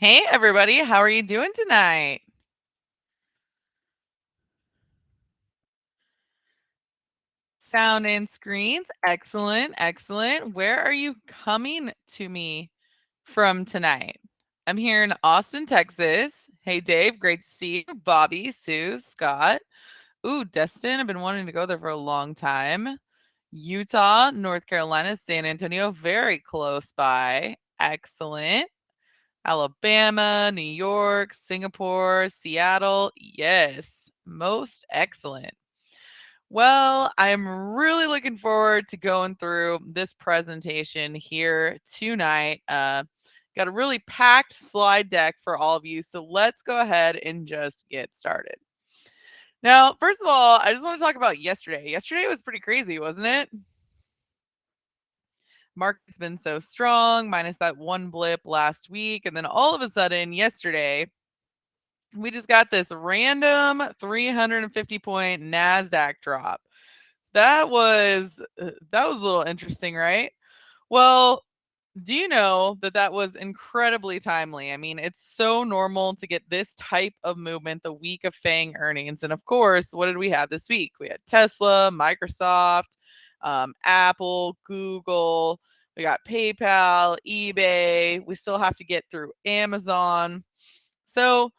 Hey, everybody. How are you doing tonight? Sound and screens. Excellent. Excellent. Where are you coming to me from tonight? I'm here in Austin, Texas. Hey, Dave. Great to see you. Bobby, Sue, Scott. Ooh, Destin. I've been wanting to go there for a long time. Utah, North Carolina, San Antonio. Very close by. Excellent. Alabama, New York, Singapore, Seattle. Yes, most excellent. Well, I'm really looking forward to going through this presentation here tonight. Got a really packed slide deck for all of you. So let's go ahead and just get started. Now, first of all, I just want to talk about yesterday. Yesterday was pretty crazy, wasn't it? Market's been so strong, minus that one blip last week. And then all of a sudden, yesterday, we just got this random 350 point NASDAQ drop. That was a little interesting, right? Well, do you know that that was incredibly timely? I mean, it's so normal to get this type of movement the week of FANG earnings. And of course, what did we have this week? We had Tesla, Microsoft, Apple, Google, we got PayPal, eBay. We still have to get through Amazon. So,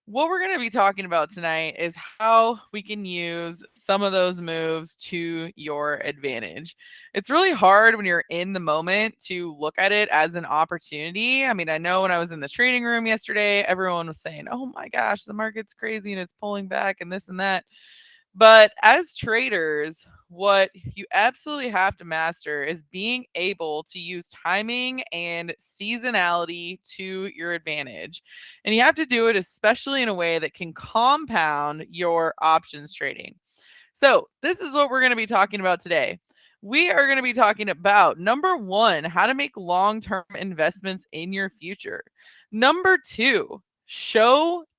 what we're going to be talking about tonight is how we can use some of those moves to your advantage. It's really hard when you're in the moment to look at it as an opportunity. I mean, I know when I was in the trading room yesterday, everyone was saying, oh my gosh, the market's crazy and it's pulling back and this and that. But as traders, what you absolutely have to master is being able to use timing and seasonality to your advantage. And you have to do it especially in a way that can compound your options trading. So, this is what we're going to be talking about today. We are going to be talking about number one, how to make long term investments in your future. Number two,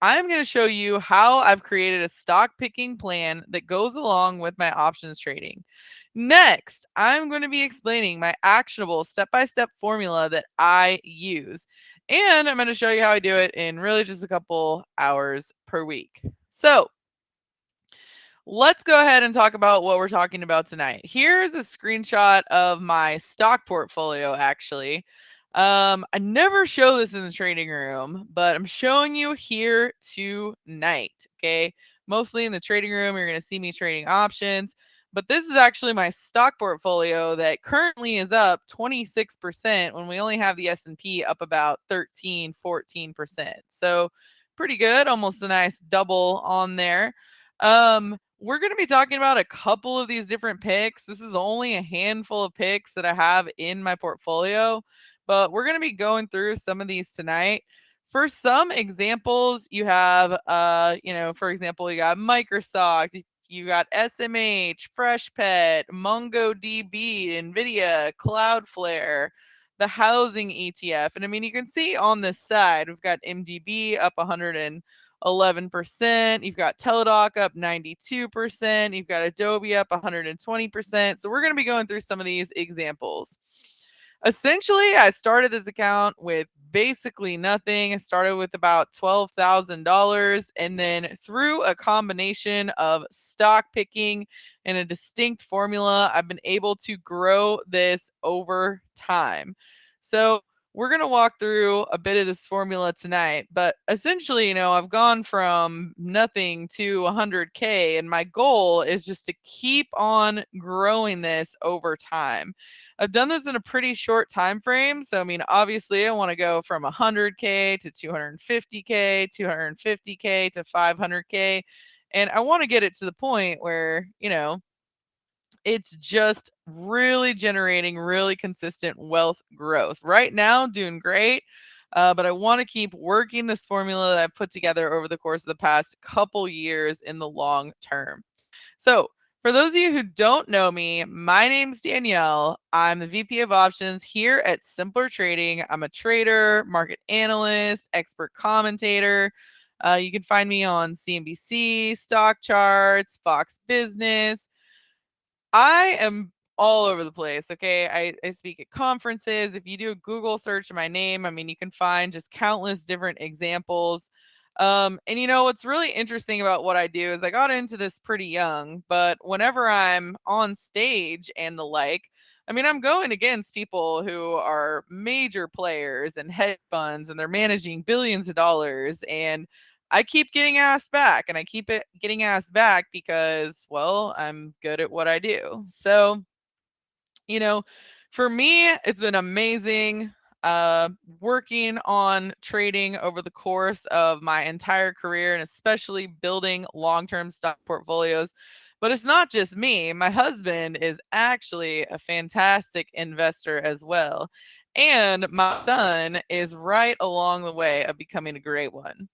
I'm going to show you how I've created a stock picking plan that goes along with my options trading. Next, I'm going to be explaining my actionable step by step formula that I use. And I'm going to show you how I do it in really just a couple hours per week. So, let's go ahead and talk about what we're talking about tonight. Here's a screenshot of my stock portfolio, actually. I never show this in the trading room, but I'm showing you here tonight. Okay. Mostly in the trading room, you're going to see me trading options. But this is actually my stock portfolio that currently is up 26% when we only have the S&P up about 13, 14%. So pretty good, almost a nice double on there. We're going to be talking about a couple of these different picks. This is only a handful of picks that I have in my portfolio, but we're going to be going through some of these tonight. For some examples, you have for example, you got Microsoft, you got SMH, Freshpet, MongoDB, Nvidia, Cloudflare, the housing ETF. And I mean, you can see on this side, we've got MDB up 111%. You've got Teladoc up 92%. You've got Adobe up 120%. So we're going to be going through some of these examples. Essentially, I started this account with basically nothing. I started with about $12,000. And then through a combination of stock picking and a distinct formula, I've been able to grow this over time. So we're going to walk through a bit of this formula tonight, but essentially, I've gone from nothing to 100K, and my goal is just to keep on growing this over time. I've done this in a pretty short time frame. So, I mean, obviously, I want to go from 100K to 250K, 250K to 500K. And I want to get it to the point where, it's just really generating really consistent wealth growth. Right now, doing great. But I want to keep working this formula that I've put together over the course of the past couple years in the long term. So, for those of you who don't know me, my name's Danielle. I'm the VP of Options here at Simpler Trading. I'm a trader, market analyst, expert commentator. You can find me on CNBC, Stock Charts, Fox Business. I am all over the place. Okay. I speak at conferences. If you do a Google search of my name, I mean, you can find just countless different examples. And what's really interesting about what I do is I got into this pretty young, but whenever I'm on stage and the like, I mean, I'm going against people who are major players and hedge funds, and they're managing billions of dollars. And I keep getting asked back, and I keep getting asked back because, well, I'm good at what I do. So, you know, for me, it's been amazing working on trading over the course of my entire career, and especially building long term stock portfolios. But it's not just me. My husband is actually a fantastic investor as well. And my son is right along the way of becoming a great one.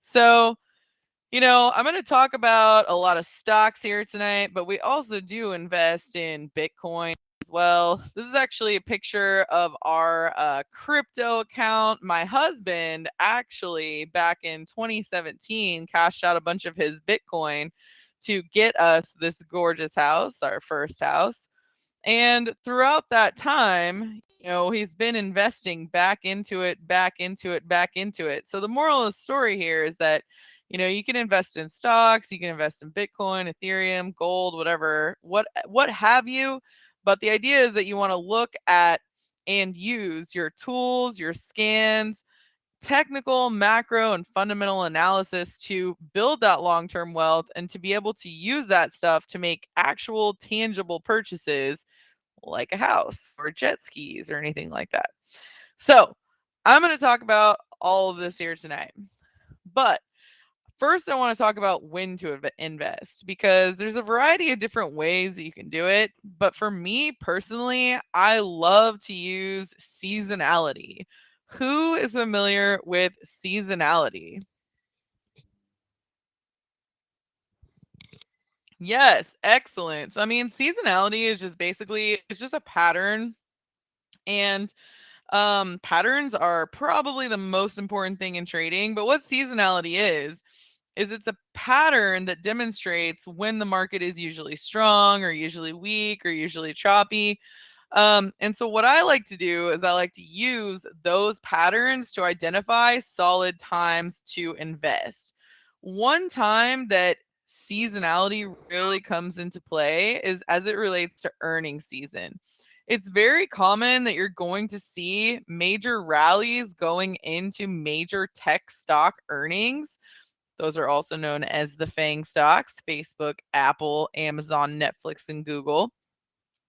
So, I'm going to talk about a lot of stocks here tonight, but we also do invest in Bitcoin as well. This is actually a picture of our crypto account. My husband actually, back in 2017, cashed out a bunch of his Bitcoin to get us this gorgeous house, our first house. And throughout that time, he's been investing back into it, back into it, back into it. So the moral of the story here is that, you can invest in stocks, you can invest in Bitcoin, Ethereum, gold, whatever, what have you. But the idea is that you want to look at and use your tools, your scans, technical, macro, and fundamental analysis to build that long term wealth and to be able to use that stuff to make actual tangible purchases like a house or jet skis or anything like that. So, I'm going to talk about all of this here tonight. But first, I want to talk about when to invest, because there's a variety of different ways that you can do it. But for me personally, I love to use seasonality. Who is familiar with seasonality? Yes, excellent. So, I mean, seasonality is just basically it's just a pattern, and patterns are probably the most important thing in trading. But what seasonality is it's a pattern that demonstrates when the market is usually strong or usually weak or usually choppy. And so what I like to do is I like to use those patterns to identify solid times to invest. One time that seasonality really comes into play is as it relates to earnings season. It's very common that you're going to see major rallies going into major tech stock earnings. Those are also known as the FANG stocks: Facebook, Apple, Amazon, Netflix, and Google.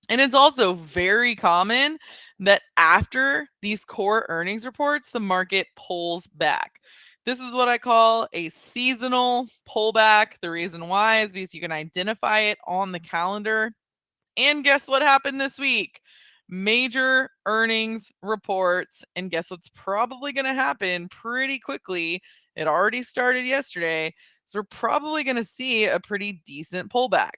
And it's also very common that after these core earnings reports, the market pulls back. This is what I call a seasonal pullback. The reason why is because you can identify it on the calendar. And guess what happened this week? Major earnings reports. And guess what's probably going to happen pretty quickly? It already started yesterday. So we're probably going to see a pretty decent pullback.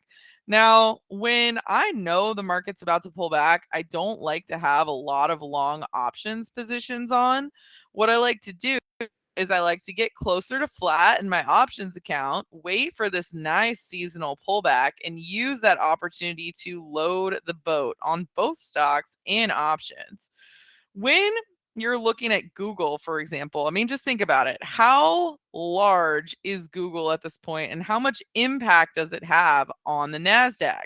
Now, when I know the market's about to pull back, I don't like to have a lot of long options positions on. What I like to do is I like to get closer to flat in my options account, wait for this nice seasonal pullback, and use that opportunity to load the boat on both stocks and options. When you're looking at Google, for example, I mean, just think about it. How large is Google at this point, and how much impact does it have on the NASDAQ?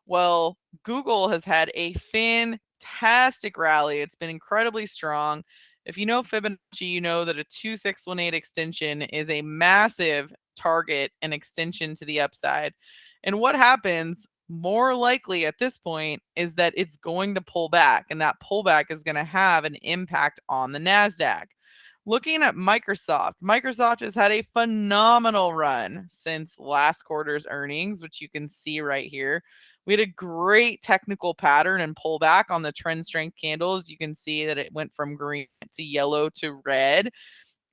Well, Google has had a fantastic rally. It's been incredibly strong. If you know Fibonacci, you know that a 2618 extension is a massive target and extension to the upside. And what happens more likely at this point is that it's going to pull back, and that pullback is going to have an impact on the NASDAQ. Looking at Microsoft, Microsoft has had a phenomenal run since last quarter's earnings, which you can see right here. We had a great technical pattern and pullback on the trend strength candles. You can see that it went from green to yellow to red.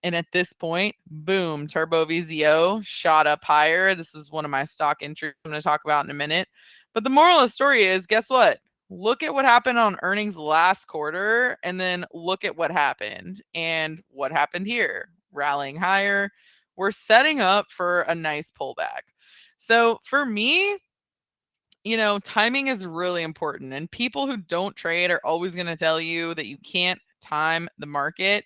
And at this point, boom, Turbo VZO shot up higher. This is one of my stock entries I'm going to talk about in a minute. But the moral of the story is, guess what? Look at what happened on earnings last quarter, and then look at what happened. And what happened here? Rallying higher. We're setting up for a nice pullback. So for me, Timing is really important, and people who don't trade are always going to tell you that you can't time the market,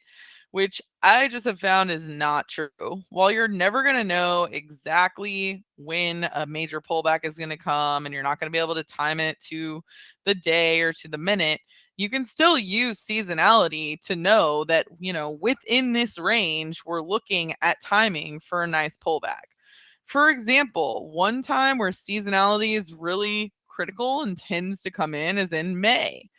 which I just have found is not true. While you're never going to know exactly when a major pullback is going to come and you're not going to be able to time it to the day or to the minute, you can still use seasonality to know that, within this range, we're looking at timing for a nice pullback. For example, one time where seasonality is really critical and tends to come in is in May.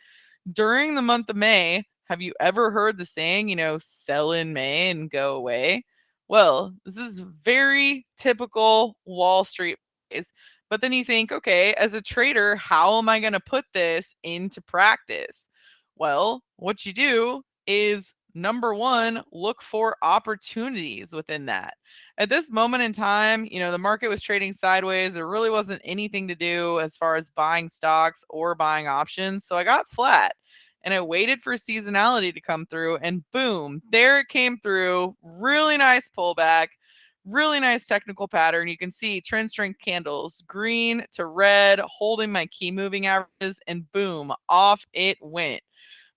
During the month of May, have you ever heard the saying, sell in May and go away? Well, this is very typical Wall Street plays. But then you think, okay, as a trader, how am I going to put this into practice? Well, what you do is number one, look for opportunities within that. At this moment in time, the market was trading sideways. There really wasn't anything to do as far as buying stocks or buying options. So I got flat and I waited for seasonality to come through, and boom, there it came through. Really nice pullback, really nice technical pattern. You can see trend strength candles, green to red, holding my key moving averages, and boom, off it went.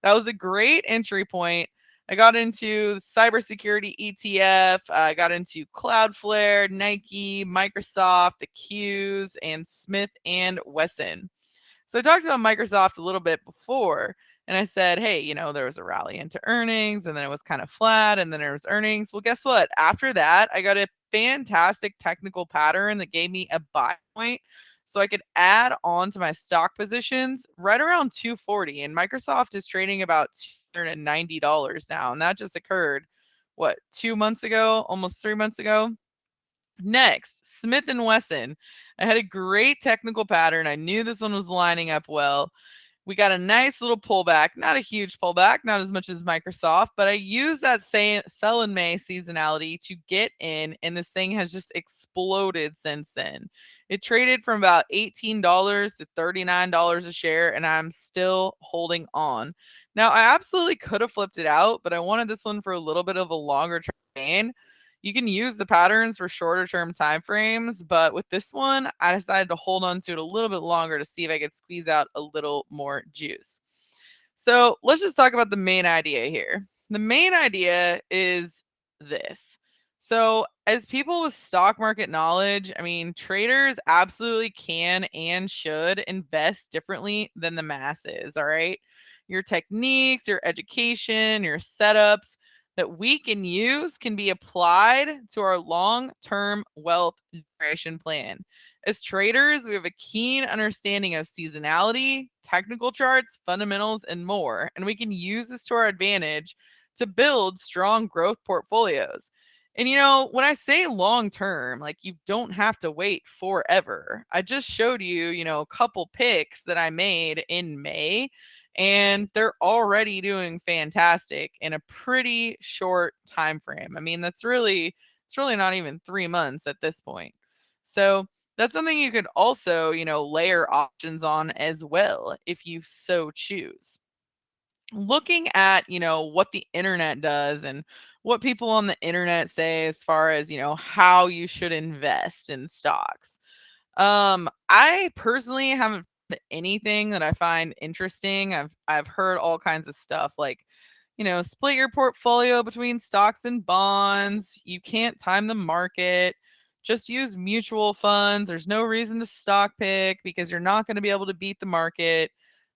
That was a great entry point. I got into the cybersecurity ETF. I got into Cloudflare, Nike, Microsoft, the Qs, and Smith and Wesson. So I talked about Microsoft a little bit before, and I said, hey, there was a rally into earnings, and then it was kind of flat, and then there was earnings. Well, guess what? After that, I got a fantastic technical pattern that gave me a buy point. So I could add on to my stock positions right around 240. And Microsoft is trading about $290 now. And that just occurred, what, 2 months ago, almost 3 months ago? Next, Smith and Wesson. I had a great technical pattern. I knew this one was lining up well. We got a nice little pullback, not a huge pullback, not as much as Microsoft, but I used that same sell in May seasonality to get in, and this thing has just exploded since then. It traded from about $18 to $39 a share, and I'm still holding on. Now, I absolutely could have flipped it out, but I wanted this one for a little bit of a longer term gain. You can use the patterns for shorter term time frames, but with this one, I decided to hold on to it a little bit longer to see if I could squeeze out a little more juice. So let's just talk about the main idea here. The main idea is this. So, as people with stock market knowledge, I mean, traders absolutely can and should invest differently than the masses. All right. Your techniques, your education, your setups that we can use can be applied to our long term wealth generation plan. As traders, we have a keen understanding of seasonality, technical charts, fundamentals, and more, and we can use this to our advantage to build strong growth portfolios. And when I say long term, like you don't have to wait forever. I just showed you, a couple picks that I made in May, and they're already doing fantastic in a pretty short time frame. I mean, it's really not even 3 months at this point. So, that's something you could also, layer options on as well if you so choose. Looking at, what the internet does and what people on the internet say as far as, how you should invest in stocks. I personally haven't found anything that I find interesting. I've heard all kinds of stuff like, split your portfolio between stocks and bonds. You can't time the market. Just use mutual funds. There's no reason to stock pick because you're not going to be able to beat the market.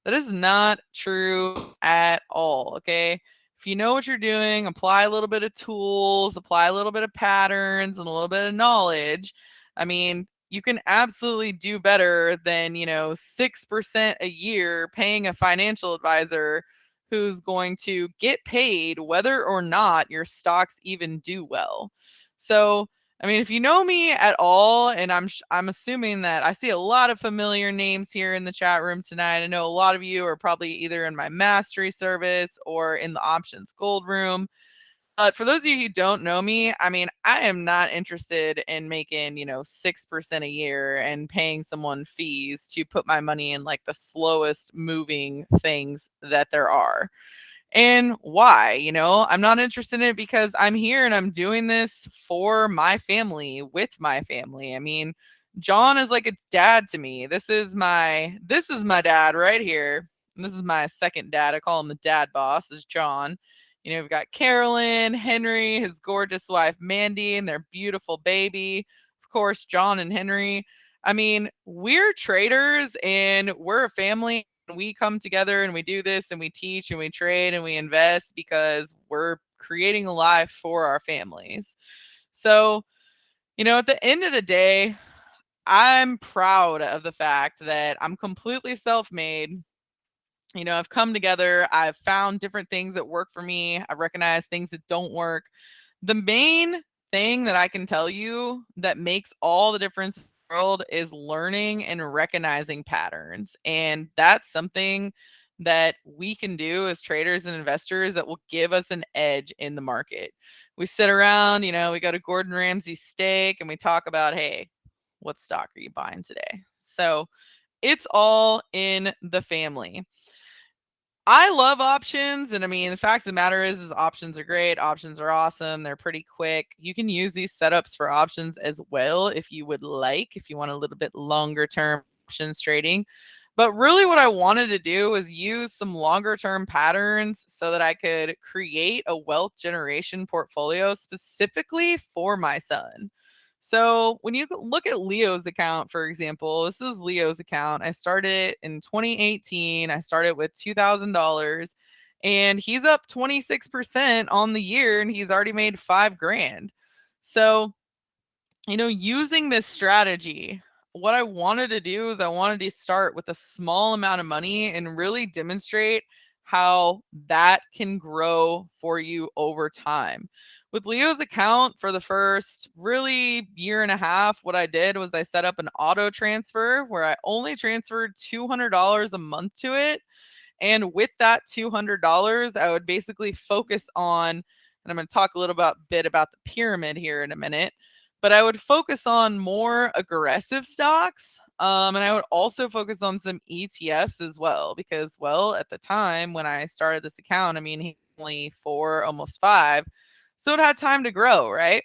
That is not true at all. Okay. If you know what you're doing, apply a little bit of tools, apply a little bit of patterns and a little bit of knowledge. I mean, you can absolutely do better than, 6% a year paying a financial advisor who's going to get paid whether or not your stocks even do well. So, I mean, if you know me at all, and I'm assuming that I see a lot of familiar names here in the chat room tonight. I know a lot of you are probably either in my mastery service or in the options gold room. But for those of you who don't know me, I mean, I am not interested in making, 6% a year and paying someone fees to put my money in like the slowest moving things that there are. And why? I'm not interested in it because I'm here and I'm doing this for my family, with my family. I mean, John is like a dad to me. This is my dad right here. And this is my second dad. I call him the dad boss, is John. We've got Carolyn, Henry, his gorgeous wife Mandy, and their beautiful baby. Of course, John and Henry. I mean, we're traders and we're a family. We come together and we do this and we teach and we trade and we invest because we're creating a life for our families. So, at the end of the day, I'm proud of the fact that I'm completely self-made. I've come together, I've found different things that work for me, I've recognized things that don't work. The main thing that I can tell you that makes all the difference in the world is learning and recognizing patterns. And that's something that we can do as traders and investors that will give us an edge in the market. We sit around, we go to Gordon Ramsay's steak and we talk about, hey, what stock are you buying today? So it's all in the family. I love options. And I mean, the fact of the matter is options are great. Options are awesome. They're pretty quick. You can use these setups for options as well if you would like, if you want a little bit longer term options trading. But really, what I wanted to do was use some longer term patterns so that I could create a wealth generation portfolio specifically for my son. So when you look at Leo's account, for example, this is Leo's account. I started it in 2018. I started with $2,000 and he's up 26% on the year and he's already made 5 grand. So using this strategy, what I wanted to do is I wanted to start with a small amount of money and really demonstrate how that can grow for you over time. With Leo's account for the first really year and a half, what I did was I set up an auto transfer where I only transferred $200 a month to it. And with that $200, I would basically focus on, and I'm going to talk a bit about the pyramid here in a minute, but I would focus on more aggressive stocks. And I would also focus on some ETFs as well, because, well, at the time when I started this account, I mean, he's only 4, almost 5. So it had time to grow, right?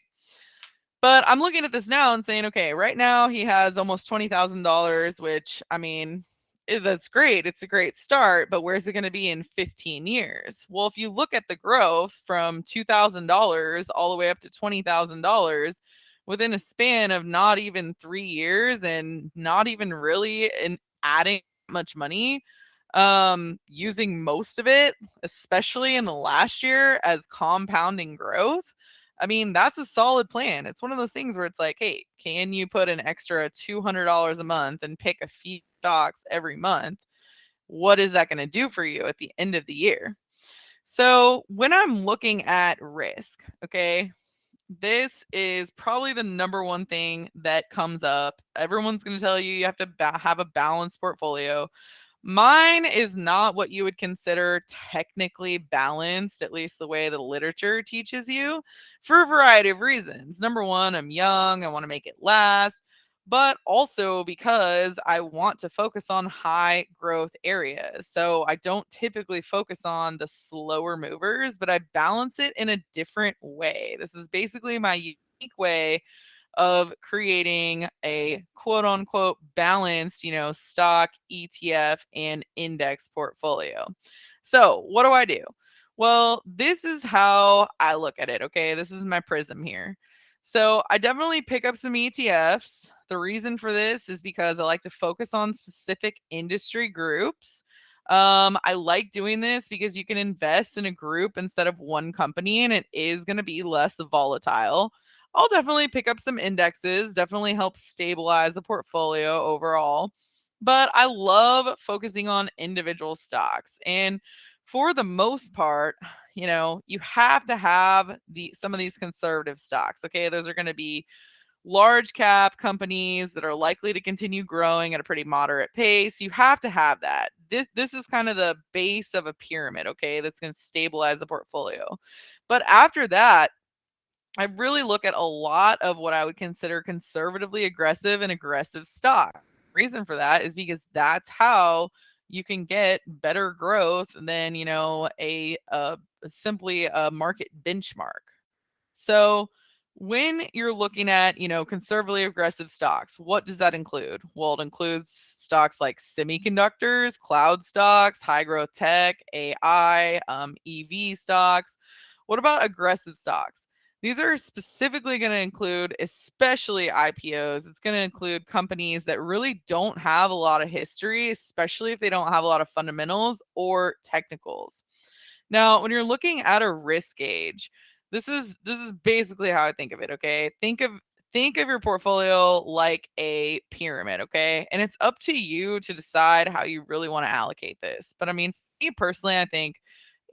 But I'm looking at this now and saying, okay, right now he has almost $20,000, which I mean, that's great. It's a great start, but where's it going to be in 15 years? Well, if you look at the growth from $2,000 all the way up to $20,000 within a span of not even 3 years and not even really in adding much money, using most of it, especially in the last year as compounding growth, I mean, that's a solid plan. It's one of those things where it's like, hey, can you put an extra $200 a month and pick a few stocks every month? What is that going to do for you at the end of the year? So, when I'm looking at risk, okay, this is probably the number one thing that comes up. Everyone's going to tell you have to have a balanced portfolio. Mine is not what you would consider technically balanced, at least the way the literature teaches you, for a variety of reasons. Number one, I'm young, I want to make it last, but also because I want to focus on high growth areas. So I don't typically focus on the slower movers, but I balance it in a different way. This is basically my unique way of creating a quote unquote balanced, stock, ETF, and index portfolio. So, what do I do? Well, this is how I look at it. Okay. This is my prism here. So, I definitely pick up some ETFs. The reason for this is because I like to focus on specific industry groups. I like doing this because you can invest in a group instead of one company and it is going to be less volatile. I'll definitely pick up some indexes, definitely help stabilize the portfolio overall. But I love focusing on individual stocks. And for the most part, you have to have some of these conservative stocks. Okay. Those are going to be large cap companies that are likely to continue growing at a pretty moderate pace. You have to have that. This is kind of the base of a pyramid, okay? That's going to stabilize the portfolio. But after that, I really look at a lot of what I would consider conservatively aggressive and aggressive stock. Reason for that is because that's how you can get better growth than, simply a market benchmark. So When you're looking at, conservatively aggressive stocks, what does that include? Well, it includes stocks like semiconductors, cloud stocks, high growth tech, AI, EV stocks. What about aggressive stocks? These are specifically going to include, especially IPOs. It's going to include companies that really don't have a lot of history, especially if they don't have a lot of fundamentals or technicals. Now, when you're looking at a risk gauge, this is basically how I think of it, okay? Think of your portfolio like a pyramid, okay? And it's up to you to decide how you really want to allocate this. But I mean, me personally, I think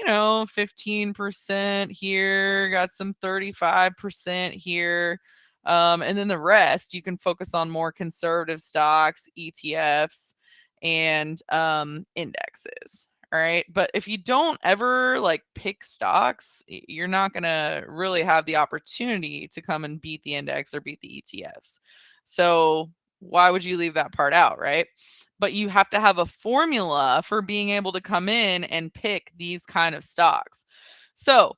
15% here, got some 35% here. And then the rest, you can focus on more conservative stocks, ETFs, and indexes. All right. But if you don't ever like pick stocks, you're not going to really have the opportunity to come and beat the index or beat the ETFs. So why would you leave that part out? Right. But you have to have a formula for being able to come in and pick these kind of stocks. So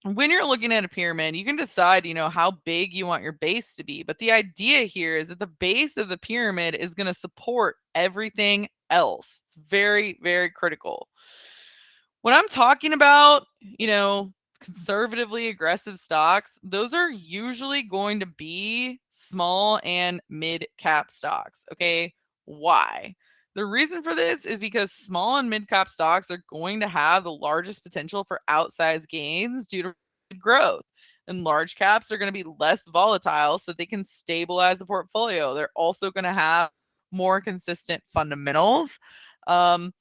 when you're looking at a pyramid, you can decide, how big you want your base to be. But the idea here is that the base of the pyramid is going to support everything else. It's very, very critical. When I'm talking about, conservatively aggressive stocks, those are usually going to be small and mid cap stocks. Okay. Why? The reason for this is because small and mid cap stocks are going to have the largest potential for outsized gains due to growth. And large caps are going to be less volatile so they can stabilize the portfolio. They're also going to have more consistent fundamentals. And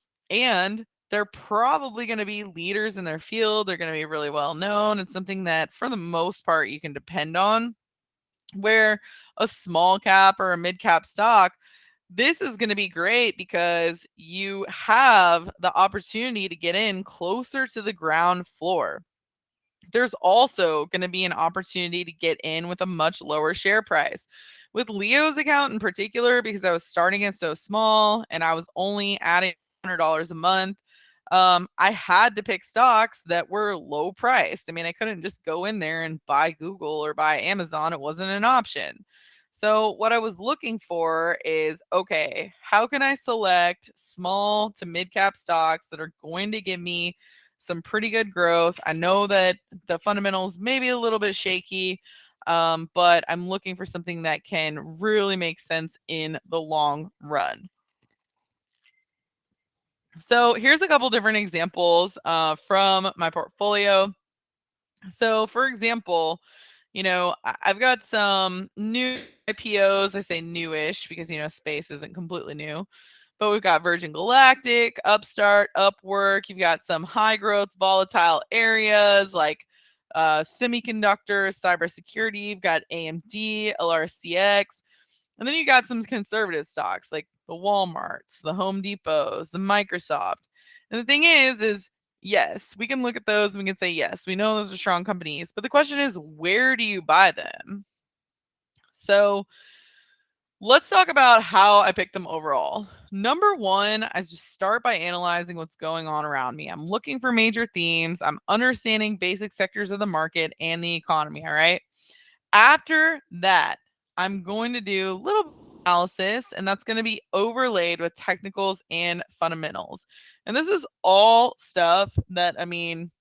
they're probably going to be leaders in their field. They're going to be really well known. It's something that, for the most part, you can depend on. Where a small cap or a mid cap stock, this is going to be great because you have the opportunity to get in closer to the ground floor. There's also going to be an opportunity to get in with a much lower share price. With Leo's account in particular, because I was starting it so small and I was only adding $100 a month, I had to pick stocks that were low priced. I mean, I couldn't just go in there and buy Google or buy Amazon. It wasn't an option. So, what I was looking for is okay, how can I select small to mid cap stocks that are going to give me some pretty good growth? I know that the fundamentals may be a little bit shaky, but I'm looking for something that can really make sense in the long run. So here's a couple different examples from my portfolio. So, for example, I've got some new IPOs. I say newish because, space isn't completely new. But we've got Virgin Galactic, Upstart, Upwork. You've got some high growth, volatile areas like semiconductors, cybersecurity. You've got AMD, LRCX. And then you got some conservative stocks like the Walmarts, the Home Depots, the Microsoft. And the thing is yes, we can look at those and we can say, yes, we know those are strong companies. But the question is, where do you buy them? So let's talk about how I pick them overall. Number one, I just start by analyzing what's going on around me. I'm looking for major themes. I'm understanding basic sectors of the market and the economy. All right. After that, I'm going to do a little analysis, and that's going to be overlaid with technicals and fundamentals. And this is all stuff that, I mean,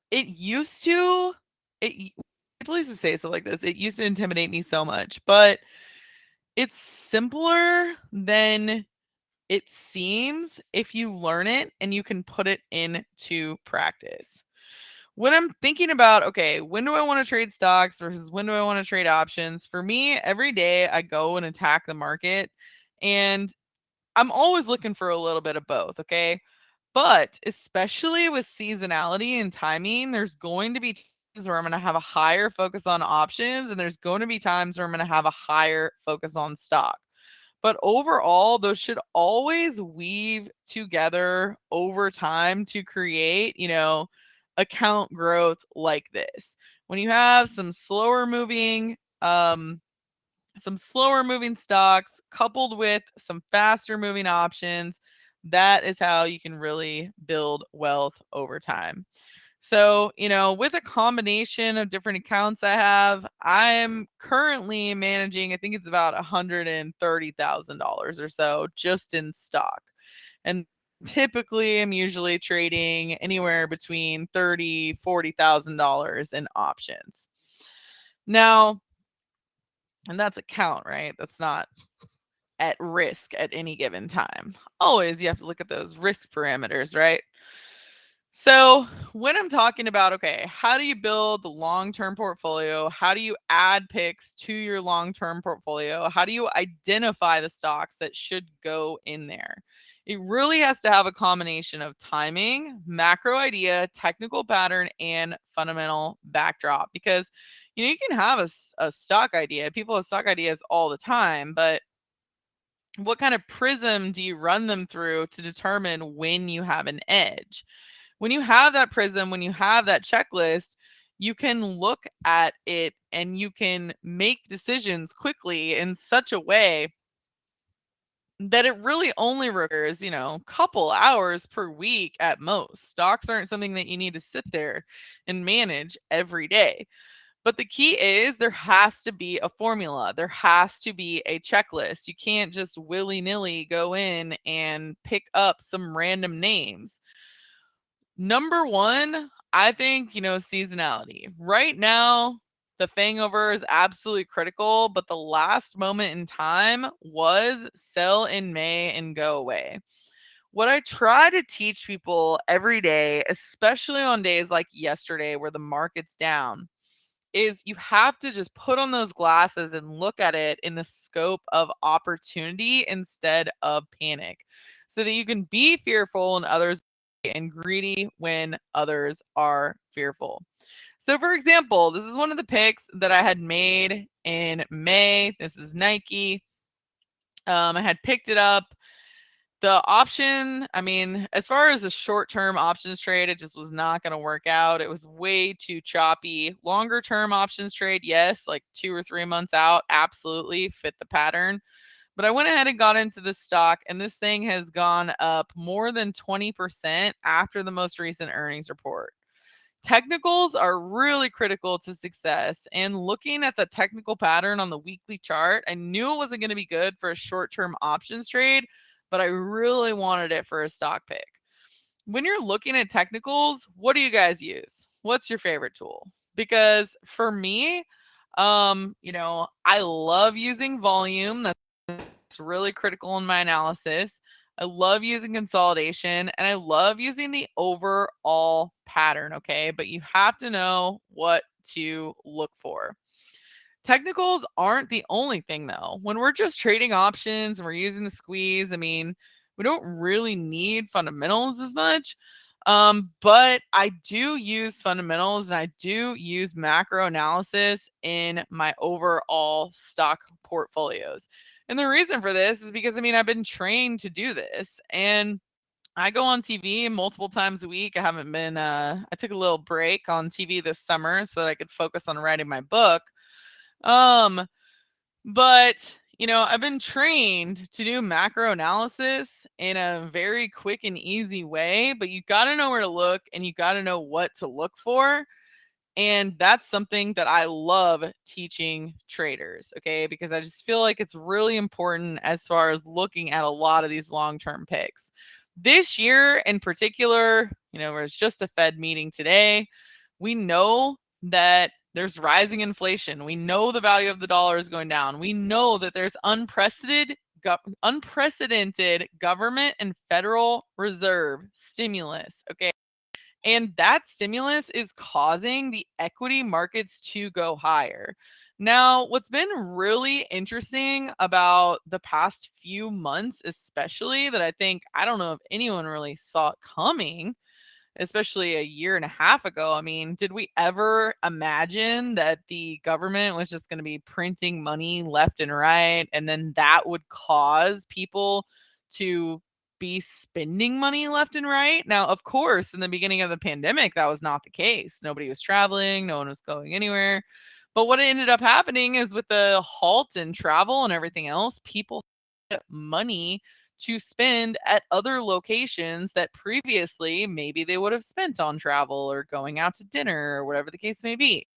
it used to, people used to say stuff like this. It used to intimidate me so much, but it's simpler than it seems if you learn it and you can put it into practice. When I'm thinking about, okay, when do I want to trade stocks versus when do I want to trade options? For me, every day I go and attack the market, and I'm always looking for a little bit of both, okay? But especially with seasonality and timing, there's going to be times where I'm going to have a higher focus on options, and there's going to be times where I'm going to have a higher focus on stock. But overall, those should always weave together over time to create, account growth like this. When you have some slower moving stocks coupled with some faster moving options, that is how you can really build wealth over time. So, with a combination of different accounts I have, I'm currently managing, I think it's about $130,000 or so just in stock. And typically I'm usually trading anywhere between $30,000, $40,000 in options. Now, and that's a count, right? That's not at risk at any given time. Always you have to look at those risk parameters, right? So, when I'm talking about, okay, how do you build the long term portfolio? How do you add picks to your long term portfolio? How do you identify the stocks that should go in there? It really has to have a combination of timing, macro idea, technical pattern, and fundamental backdrop. Because, you can have a stock idea. People have stock ideas all the time, but what kind of prism do you run them through to determine when you have an edge? When you have that prism, when you have that checklist, you can look at it and you can make decisions quickly in such a way that it really only requires, a couple hours per week at most. Stocks aren't something that you need to sit there and manage every day. But the key is there has to be a formula. There has to be a checklist. You can't just willy nilly go in and pick up some random names. Number one, I think, seasonality. Right now, the Fangover is absolutely critical, but the last moment in time was sell in May and go away. What I try to teach people every day, especially on days like yesterday where the market's down, is you have to just put on those glasses and look at it in the scope of opportunity instead of panic so that you can be fearful and others and greedy when others are fearful. So, for example, this is one of the picks that I had made in May. This is Nike. I had picked it up. The option, I mean, as far as a short-term options trade, it just was not going to work out. It was way too choppy. Longer term options trade, yes, like 2 or 3 months out, absolutely fit the pattern. But I went ahead and got into this stock, and this thing has gone up more than 20% after the most recent earnings report. Technicals are really critical to success. And looking at the technical pattern on the weekly chart, I knew it wasn't going to be good for a short term options trade, but I really wanted it for a stock pick. When you're looking at technicals, what do you guys use? What's your favorite tool? Because for me, I love using volume. That's really critical in my analysis. I love using consolidation and I love using the overall pattern. Okay. But you have to know what to look for. Technicals aren't the only thing though. When we're just trading options and we're using the squeeze, I mean, we don't really need fundamentals as much. But I do use fundamentals and I do use macro analysis in my overall stock portfolios. And the reason for this is because, I mean, I've been trained to do this and I go on TV multiple times a week. I took a little break on TV this summer so that I could focus on writing my book. Um, but, I've been trained to do macro analysis in a very quick and easy way, but you got to know where to look and you got to know what to look for. And that's something that I love teaching traders, okay? Because I just feel like it's really important as far as looking at a lot of these long term picks. This year in particular, there's just a Fed meeting today. We know that there's rising inflation. We know the value of the dollar is going down. We know that there's unprecedented government and Federal Reserve stimulus, okay? And that stimulus is causing the equity markets to go higher. Now, what's been really interesting about the past few months, especially that I don't know if anyone really saw it coming, especially a year and a half ago. I mean, did we ever imagine that the government was just going to be printing money left and right and then that would cause people to be spending money left and right? Now, of course, in the beginning of the pandemic, that was not the case. Nobody was traveling, no one was going anywhere. But what ended up happening is with the halt in travel and everything else, people had money to spend at other locations that previously maybe they would have spent on travel or going out to dinner or whatever the case may be.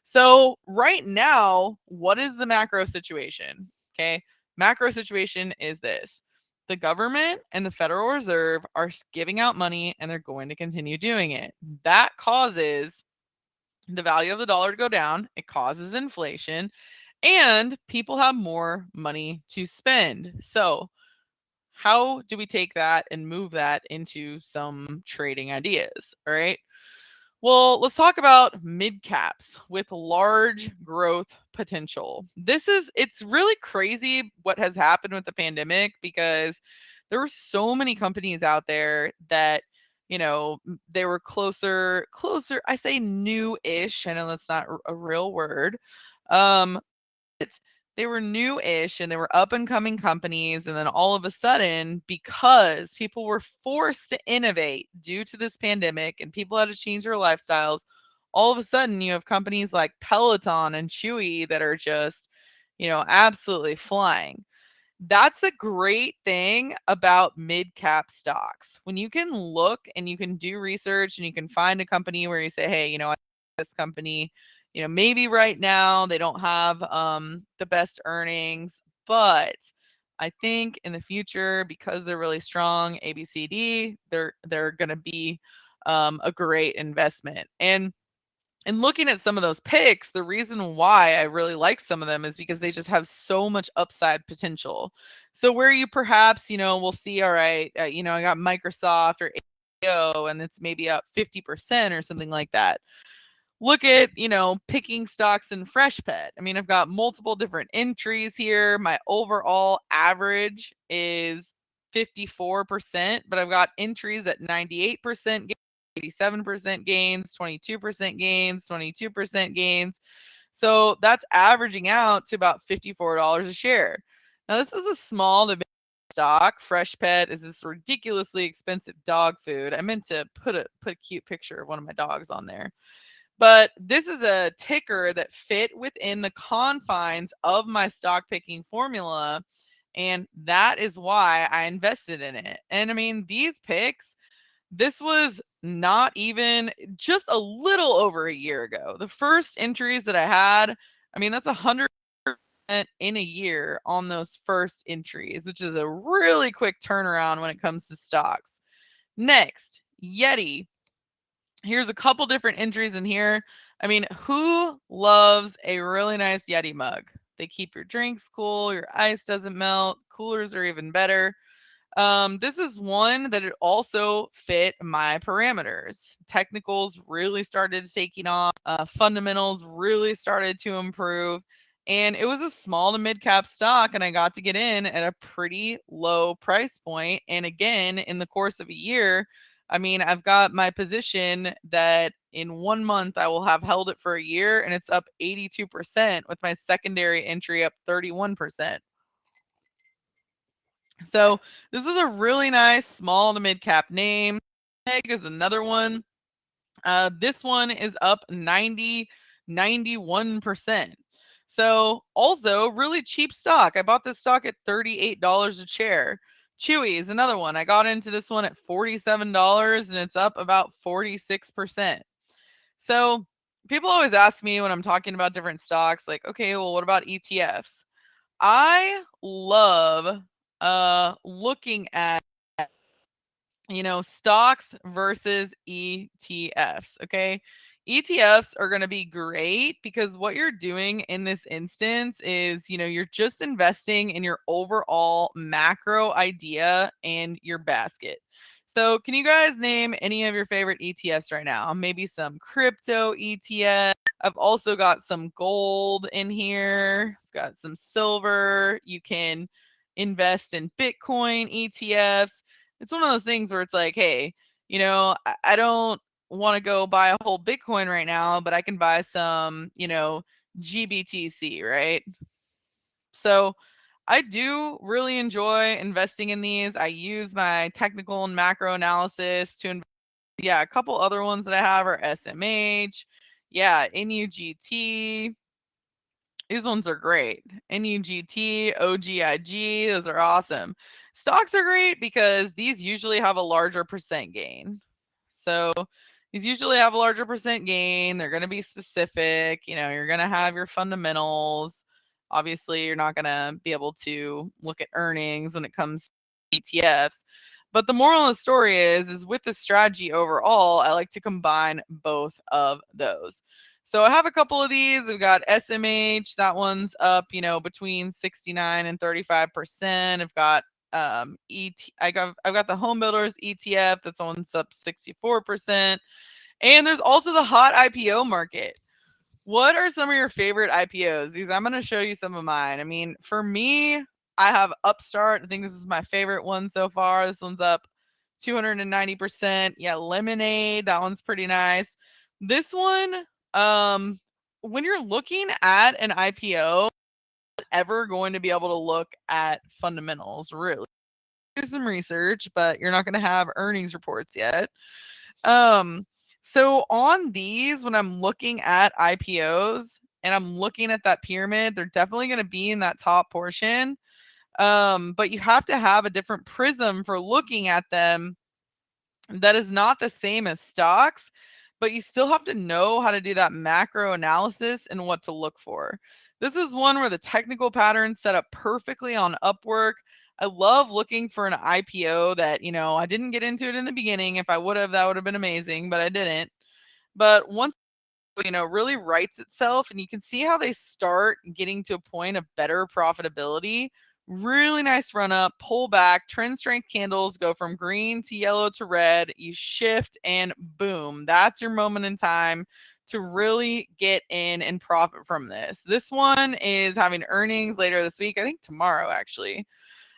So, right now, what is the macro situation? Okay. Macro situation is this: the government and the Federal Reserve are giving out money and they're going to continue doing it. That causes the value of the dollar to go down, it causes inflation, and people have more money to spend. So, how do we take that and move that into some trading ideas? All right. Well, let's talk about mid caps with large growth potential. It's really crazy what has happened with the pandemic because there were so many companies out there that, they were closer, I say new-ish. I know that's not a real word. Um, they were new-ish and they were up and coming companies, and then all of a sudden, because people were forced to innovate due to this pandemic and people had to change their lifestyles, all of a sudden you have companies like Peloton and Chewy that are just, absolutely flying. That's the great thing about mid cap stocks. When you can look and you can do research and you can find a company where you say, hey, this company, maybe right now they don't have the best earnings, but I think in the future, because they're really strong, ABCD, they're going to be a great investment. And looking at some of those picks, the reason why I really like some of them is because they just have so much upside potential. So where you perhaps, we'll see, all right, I got Microsoft or AO and it's maybe up 50% or something like that. Look at, picking stocks in Freshpet. I mean, I've got multiple different entries here. My overall average is 54%, but I've got entries at 98%, 87% gains, 22% gains, 22% gains. So that's averaging out to about $54 a share. Now, this is a small to big stock. Freshpet is this ridiculously expensive dog food. I meant to put a cute picture of one of my dogs on there. But this is a ticker that fit within the confines of my stock picking formula. And that is why I invested in it. And I mean, these picks, this was not even just a little over a year ago. The first entries that I had, I mean, that's 100% in a year on those first entries, which is a really quick turnaround when it comes to stocks. Next, Yeti. Here's a couple different entries in here. I mean, who loves a really nice Yeti mug? They keep your drinks cool, your ice doesn't melt, coolers are even better. This is one that it also fit my parameters. Technicals really started taking off, fundamentals really started to improve, and it was a small to mid cap stock, and I got to get in at a pretty low price point. And again, in the course of a year, I mean, I've got my position that in 1 month I will have held it for a year, and it's up 82% with my secondary entry up 31%. So this is a really nice small to mid cap name. Peg is another one. This one is up 91%. So also really cheap stock. I bought this stock at $38 a share. Chewy is another one. I got into this one at $47 and it's up about 46%. So people always ask me when I'm talking about different stocks, like, okay, well, what about ETFs? I love looking at stocks versus ETFs. Okay. ETFs are going to be great because what you're doing in this instance is, you're just investing in your overall macro idea and your basket. So, can you guys name any of your favorite ETFs right now? Maybe some crypto ETF. I've also got some gold in here, got some silver. You can invest in Bitcoin ETFs. It's one of those things where it's like, hey, I don't want to go buy a whole Bitcoin right now, but I can buy some, GBTC, right? So I do really enjoy investing in these. I use my technical and macro analysis to invest. Yeah, a couple other ones that I have are SMH, yeah, NUGT, These ones are great. NUGT, OGIG, those are awesome. Stocks are great because these usually have a larger percent gain. So these usually have a larger percent gain. They're going to be specific. You're going to have your fundamentals. Obviously, you're not going to be able to look at earnings when it comes to ETFs. But the moral of the story is with the strategy overall, I like to combine both of those. So I have a couple of these. We've got SMH. That one's up, between 69 and 35%. I've got I've got the Home Builders ETF. That's one's up 64%. And there's also the hot IPO market. What are some of your favorite IPOs? Because I'm going to show you some of mine. I mean, for me, I have Upstart. I think this is my favorite one so far. This one's up 290%. Yeah, Lemonade. That one's pretty nice. This one, when you're looking at an IPO, ever going to be able to look at fundamentals, really. Do some research, but you're not going to have earnings reports yet. So on these, when I'm looking at IPOs and I'm looking at that pyramid, they're definitely going to be in that top portion. But you have to have a different prism for looking at them that is not the same as stocks, but you still have to know how to do that macro analysis and what to look for. This is one where the technical patterns set up perfectly on Upwork. I love looking for an IPO that, I didn't get into it in the beginning. If I would have, that would have been amazing, but I didn't. But once really writes itself and you can see how they start getting to a point of better profitability. Really nice run up, pull back, trend strength candles go from green to yellow to red. You shift and boom, that's your moment in time to really get in and profit from this. This one is having earnings later this week, I think tomorrow actually.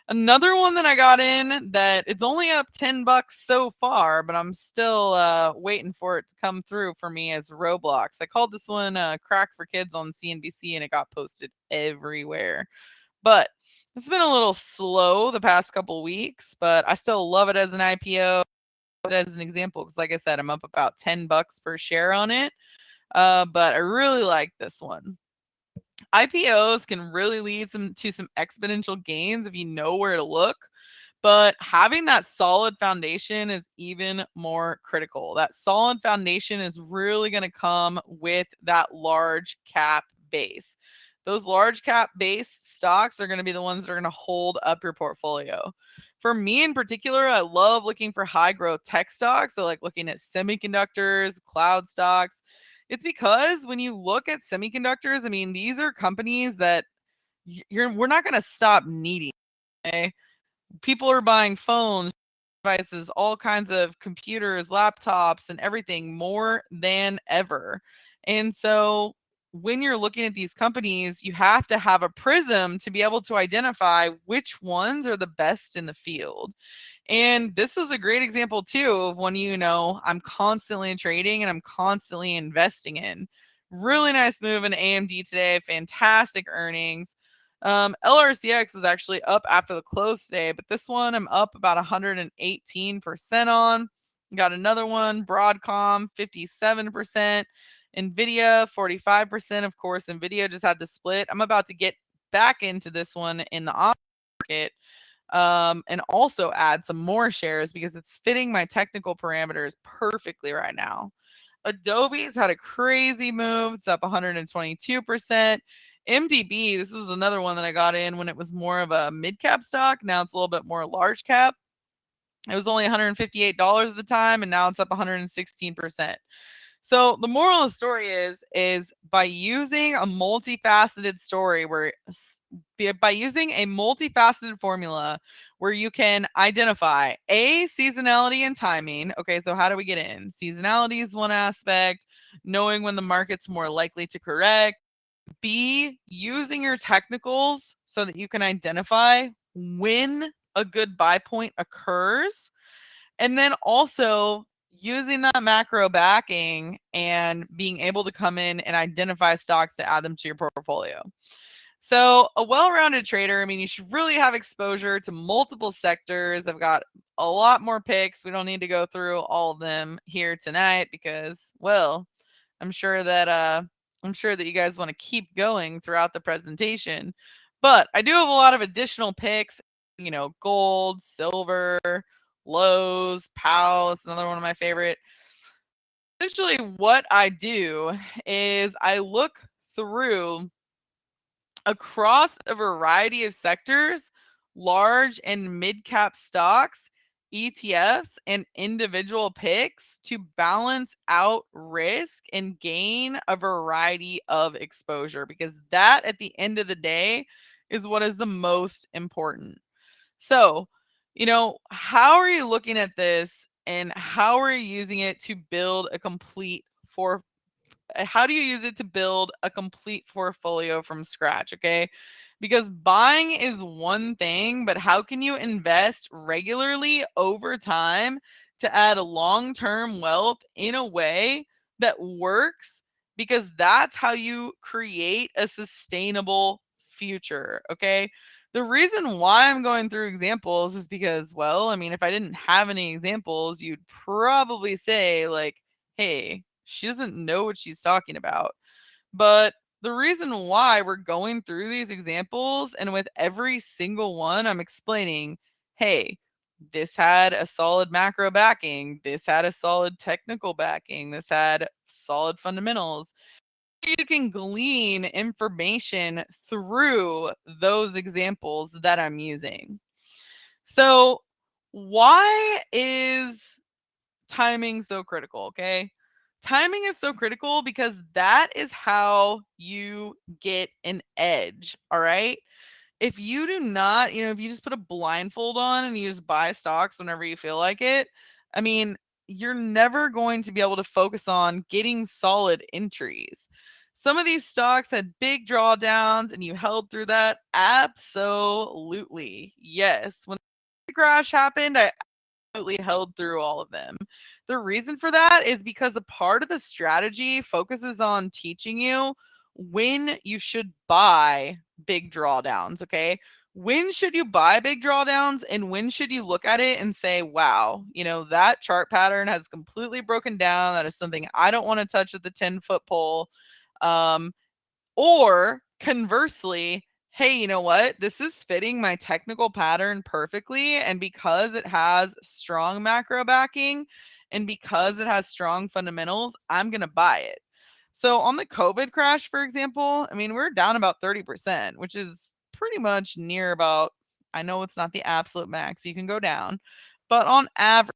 Another one that I got in that it's only up $10 so far, but I'm still waiting for it to come through for me as Roblox. I called this one Crack for Kids on CNBC and it got posted everywhere. But it's been a little slow the past couple weeks, but I still love it as an IPO. As an example, because like I said, I'm up about $10 per share on it. But I really like this one. IPOs can really lead to some exponential gains if you know where to look. But having that solid foundation is even more critical. That solid foundation is really going to come with that large cap base. Those large cap base stocks are going to be the ones that are going to hold up your portfolio. For me in particular, I love looking for high growth tech stocks. So, like looking at semiconductors, cloud stocks. It's because when you look at semiconductors, I mean, these are companies that we're not going to stop needing. Okay? People are buying phones, devices, all kinds of computers, laptops, and everything more than ever. And so when you're looking at these companies, you have to have a prism to be able to identify which ones are the best in the field. And this was a great example too of when I'm constantly trading and I'm constantly investing in. Really nice move in AMD today, fantastic earnings. LRCX is actually up after the close today, but this one I'm up about 118% on. Got another one, Broadcom, 57%. NVIDIA, 45%. Of course, NVIDIA just had the split. I'm about to get back into this one in the option market and also add some more shares because it's fitting my technical parameters perfectly right now. Adobe's had a crazy move. It's up 122%. MDB, this is another one that I got in when it was more of a mid cap stock. Now it's a little bit more large cap. It was only $158 at the time, and now it's up 116%. So the moral of the story is by using a multifaceted story by using a multifaceted formula where you can identify seasonality and timing. Okay, so how do we get in? Seasonality is one aspect, knowing when the market's more likely to correct. B, using your technicals so that you can identify when a good buy point occurs. And then also using that macro backing and being able to come in and identify stocks to add them to your portfolio. So a well-rounded trader, I mean, you should really have exposure to multiple sectors. I've got a lot more picks. We don't need to go through all of them here tonight because, well, I'm sure that I'm sure that you guys want to keep going throughout the presentation, but I do have a lot of additional picks, gold, silver, Lowe's, Pals, another one of my favorite. Essentially, what I do is I look through across a variety of sectors, large and mid cap stocks, ETFs, and individual picks to balance out risk and gain a variety of exposure, because that at the end of the day is what is the most important. So, how are you looking at this and how are you using it to build a complete for how do you use it to build a complete portfolio from scratch? Okay. Because buying is one thing, but how can you invest regularly over time to add long term wealth in a way that works? Because that's how you create a sustainable future. Okay. The reason why I'm going through examples is because, well, I mean, if I didn't have any examples, you'd probably say, like, hey, she doesn't know what she's talking about. But the reason why we're going through these examples, and with every single one, I'm explaining, hey, this had a solid macro backing, this had a solid technical backing, this had solid fundamentals. You can glean information through those examples that I'm using. So, why is timing so critical? Okay. Timing is so critical because that is how you get an edge. All right. If you do not, if you just put a blindfold on and you just buy stocks whenever you feel like it, I mean, you're never going to be able to focus on getting solid entries. Some of these stocks had big drawdowns and you held through that. Absolutely. Yes. When the crash happened, I absolutely held through all of them. The reason for that is because a part of the strategy focuses on teaching you when you should buy big drawdowns, okay? When should you buy big drawdowns and when should you look at it and say, wow, that chart pattern has completely broken down. That is something I don't want to touch with the 10-foot pole. Um, or conversely, hey, you know what? This is fitting my technical pattern perfectly. And because it has strong macro backing and because it has strong fundamentals, I'm going to buy it. So on the COVID crash, for example, I mean, we're down about 30%, which is pretty much near about, I know it's not the absolute max, you can go down, but on average,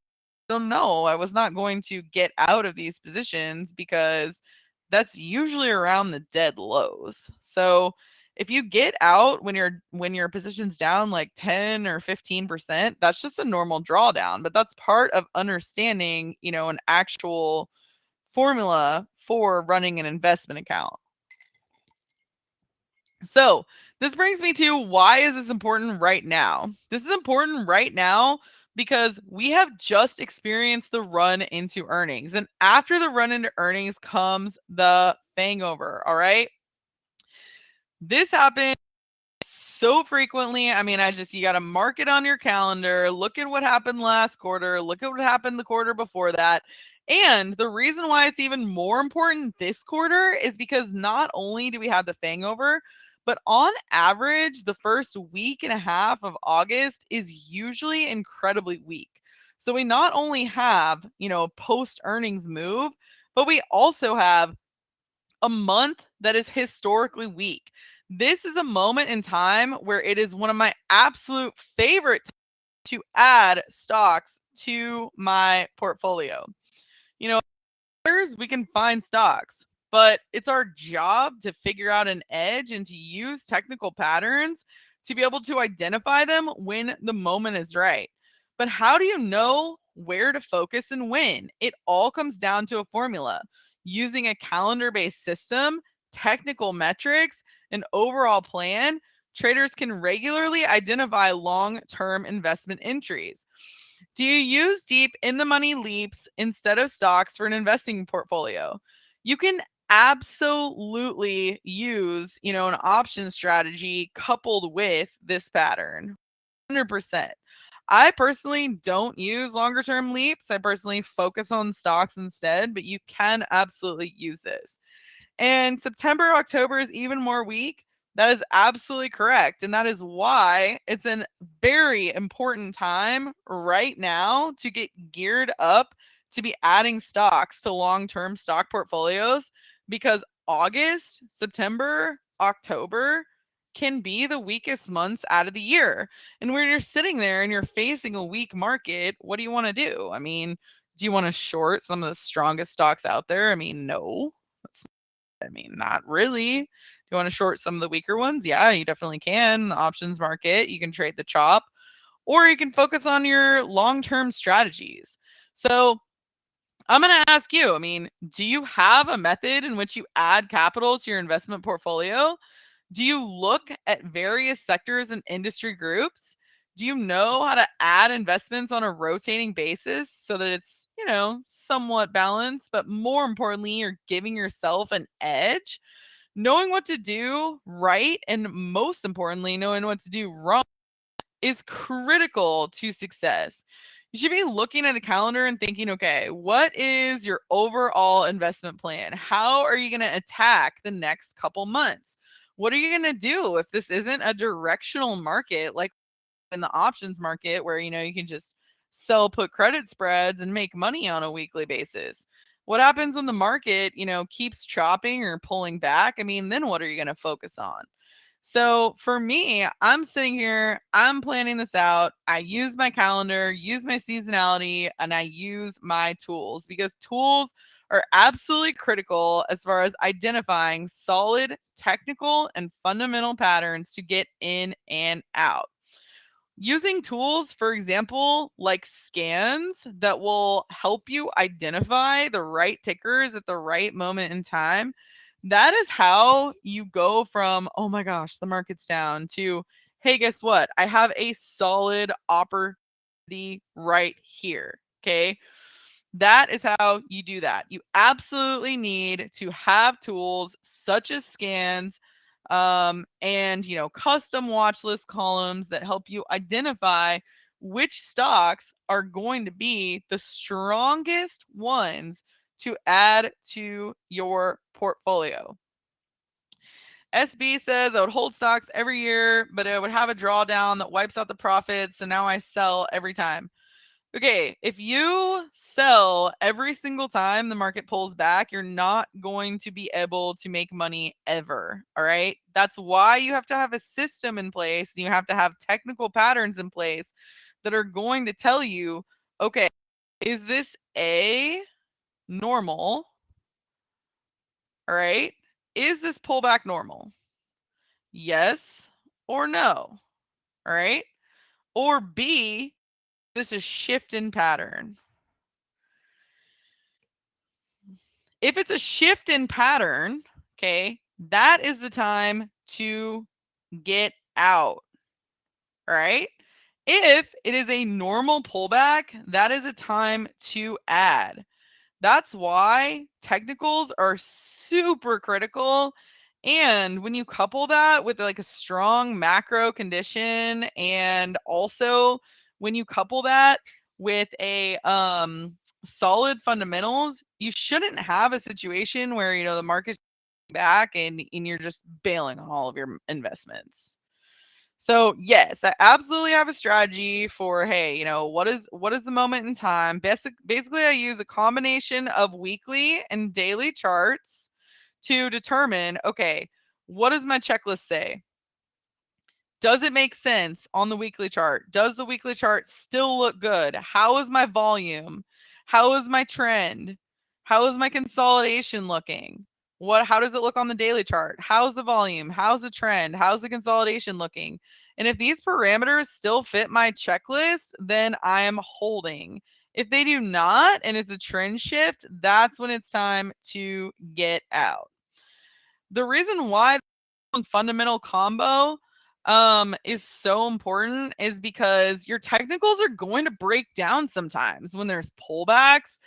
so no, I was not going to get out of these positions because that's usually around the dead lows. So if you get out when your position's down like 10 or 15%, that's just a normal drawdown, but that's part of understanding, an actual formula for running an investment account. So, this brings me to, why is this important right now? This is important right now because we have just experienced the run into earnings. And after the run into earnings comes the hangover. All right. This happens so frequently. I mean, you got to mark it on your calendar. Look at what happened last quarter. Look at what happened the quarter before that. And the reason why it's even more important this quarter is because not only do we have the hangover, but on average, the first week and a half of August is usually incredibly weak. So we not only have, post earnings move, but we also have a month that is historically weak. This is a moment in time where it is one of my absolute favorite to add stocks to my portfolio. You know, we can find stocks, but it's our job to figure out an edge and to use technical patterns to be able to identify them when the moment is right. But how do you know where to focus and when? It all comes down to a formula. Using a calendar based system, technical metrics, an overall plan, traders can regularly identify long term investment entries. Do you use deep in the money leaps instead of stocks for an investing portfolio? You can absolutely use, an option strategy coupled with this pattern. 100%. I personally don't use longer term leaps. I personally focus on stocks instead, but you can absolutely use this. And September, October is even more weak. That is absolutely correct. And that is why it's a very important time right now to get geared up to be adding stocks to long term stock portfolios, because August, September, October can be the weakest months out of the year. And when you're sitting there and you're facing a weak market, what do you want to do? I mean, do you want to short some of the strongest stocks out there? I mean, no. That's I mean, not really. Do you want to short some of the weaker ones? Yeah, you definitely can. The options market, you can trade the chop, or you can focus on your long term strategies. So, I'm going to ask you, I mean, do you have a method in which you add capital to your investment portfolio? Do you look at various sectors and industry groups? Do you know how to add investments on a rotating basis so that it's, somewhat balanced, but more importantly, you're giving yourself an edge? Knowing what to do right and most importantly, knowing what to do wrong is critical to success. You should be looking at a calendar and thinking, okay, what is your overall investment plan? How are you going to attack the next couple months? What are you going to do if this isn't a directional market like in the options market where you can just sell put credit spreads and make money on a weekly basis? What happens when the market, keeps chopping or pulling back? I mean, then what are you going to focus on? So for me, I'm sitting here, I'm planning this out. I use my calendar, use my seasonality, and I use my tools, because tools are absolutely critical as far as identifying solid technical and fundamental patterns to get in and out. Using tools, for example, like scans that will help you identify the right tickers at the right moment in time, that is how you go from, oh my gosh, the market's down, to, hey, guess what? I have a solid opportunity right here. Okay. That is how you do that. You absolutely need to have tools such as scans, and custom watch list columns that help you identify which stocks are going to be the strongest ones to add to your portfolio. SB says I would hold stocks every year, but I would have a drawdown that wipes out the profits. So now I sell every time. Okay, if you sell every single time the market pulls back, you're not going to be able to make money ever. All right. That's why you have to have a system in place and you have to have technical patterns in place that are going to tell you, okay, is this A, normal? All right. Is this pullback normal? Yes or no? All right. Or B, this is shift in pattern. If it's a shift in pattern, okay, that is the time to get out. All right. If it is a normal pullback, that is a time to add. That's why technicals are super critical. And when you couple that with like a strong macro condition, and also when you couple that with a solid fundamentals, you shouldn't have a situation where the market's back and you're just bailing on all of your investments. So yes, I absolutely have a strategy for, hey, what is the moment in time? Basically, I use a combination of weekly and daily charts to determine, okay, what does my checklist say? Does it make sense on the weekly chart? Does the weekly chart still look good? How is my volume? How is my trend? How is my consolidation looking? How does it look on the daily chart? How's the volume? How's the trend? How's the consolidation looking? And if these parameters still fit my checklist, then I am holding. If they do not and it's a trend shift, that's when it's time to get out. The reason why fundamental combo is so important is because your technicals are going to break down sometimes when there's pullbacks,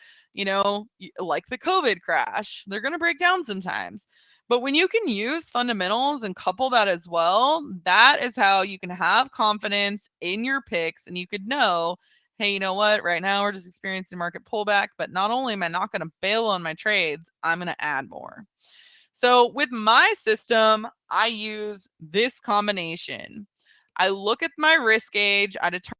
like the COVID crash. They're going to break down sometimes. But when you can use fundamentals and couple that as well, that is how you can have confidence in your picks, and you could know, hey, you know what? Right now we're just experiencing market pullback, but not only am I not going to bail on my trades, I'm going to add more. So with my system, I use this combination. I look at my risk gauge, I determine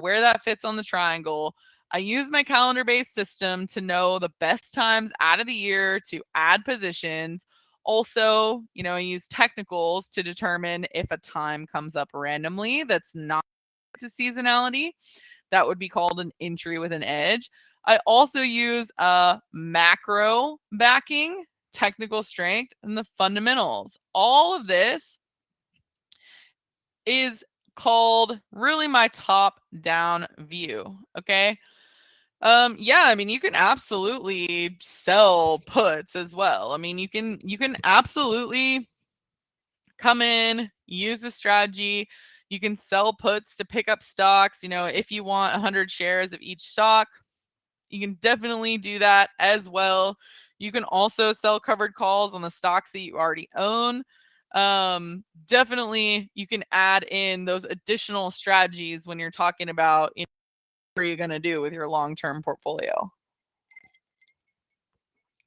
where that fits on the triangle. I use my calendar based system to know the best times out of the year to add positions. Also, I use technicals to determine if a time comes up randomly that's not to seasonality. That would be called an entry with an edge. I also use a macro backing, technical strength, and the fundamentals. All of this is called really my top down view. Okay. Yeah, I mean, you can absolutely sell puts as well. I mean, you can absolutely come in, use the strategy. You can sell puts to pick up stocks. If you want 100 shares of each stock, you can definitely do that as well. You can also sell covered calls on the stocks that you already own. Definitely, you can add in those additional strategies when you're talking about what are you going to do with your long-term portfolio.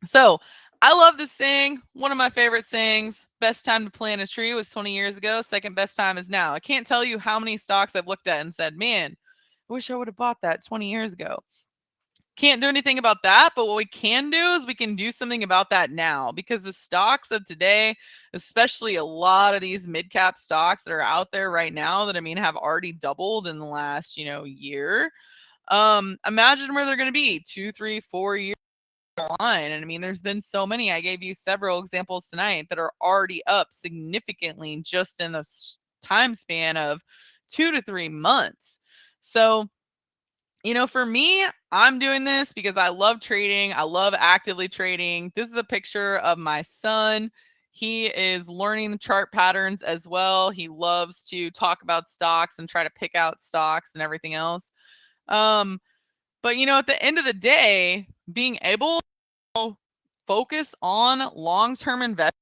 So I love this saying. One of my favorite sayings, best time to plant a tree was 20 years ago. Second best time is now. I can't tell you how many stocks I've looked at and said, man, I wish I would have bought that 20 years ago. Can't do anything about that, but what we can do is we can do something about that now, because the stocks of today, especially a lot of these mid cap stocks that are out there right now that have already doubled in the last, year. Imagine where they're going to be 2, 3, 4 years line. And there's been so many. I gave you several examples tonight that are already up significantly just in the time span of 2 to 3 months. So, for me, I'm doing this because I love trading. I love actively trading. This is a picture of my son. He is learning the chart patterns as well. He loves to talk about stocks and try to pick out stocks and everything else. But at the end of the day, being able to focus on long-term investment,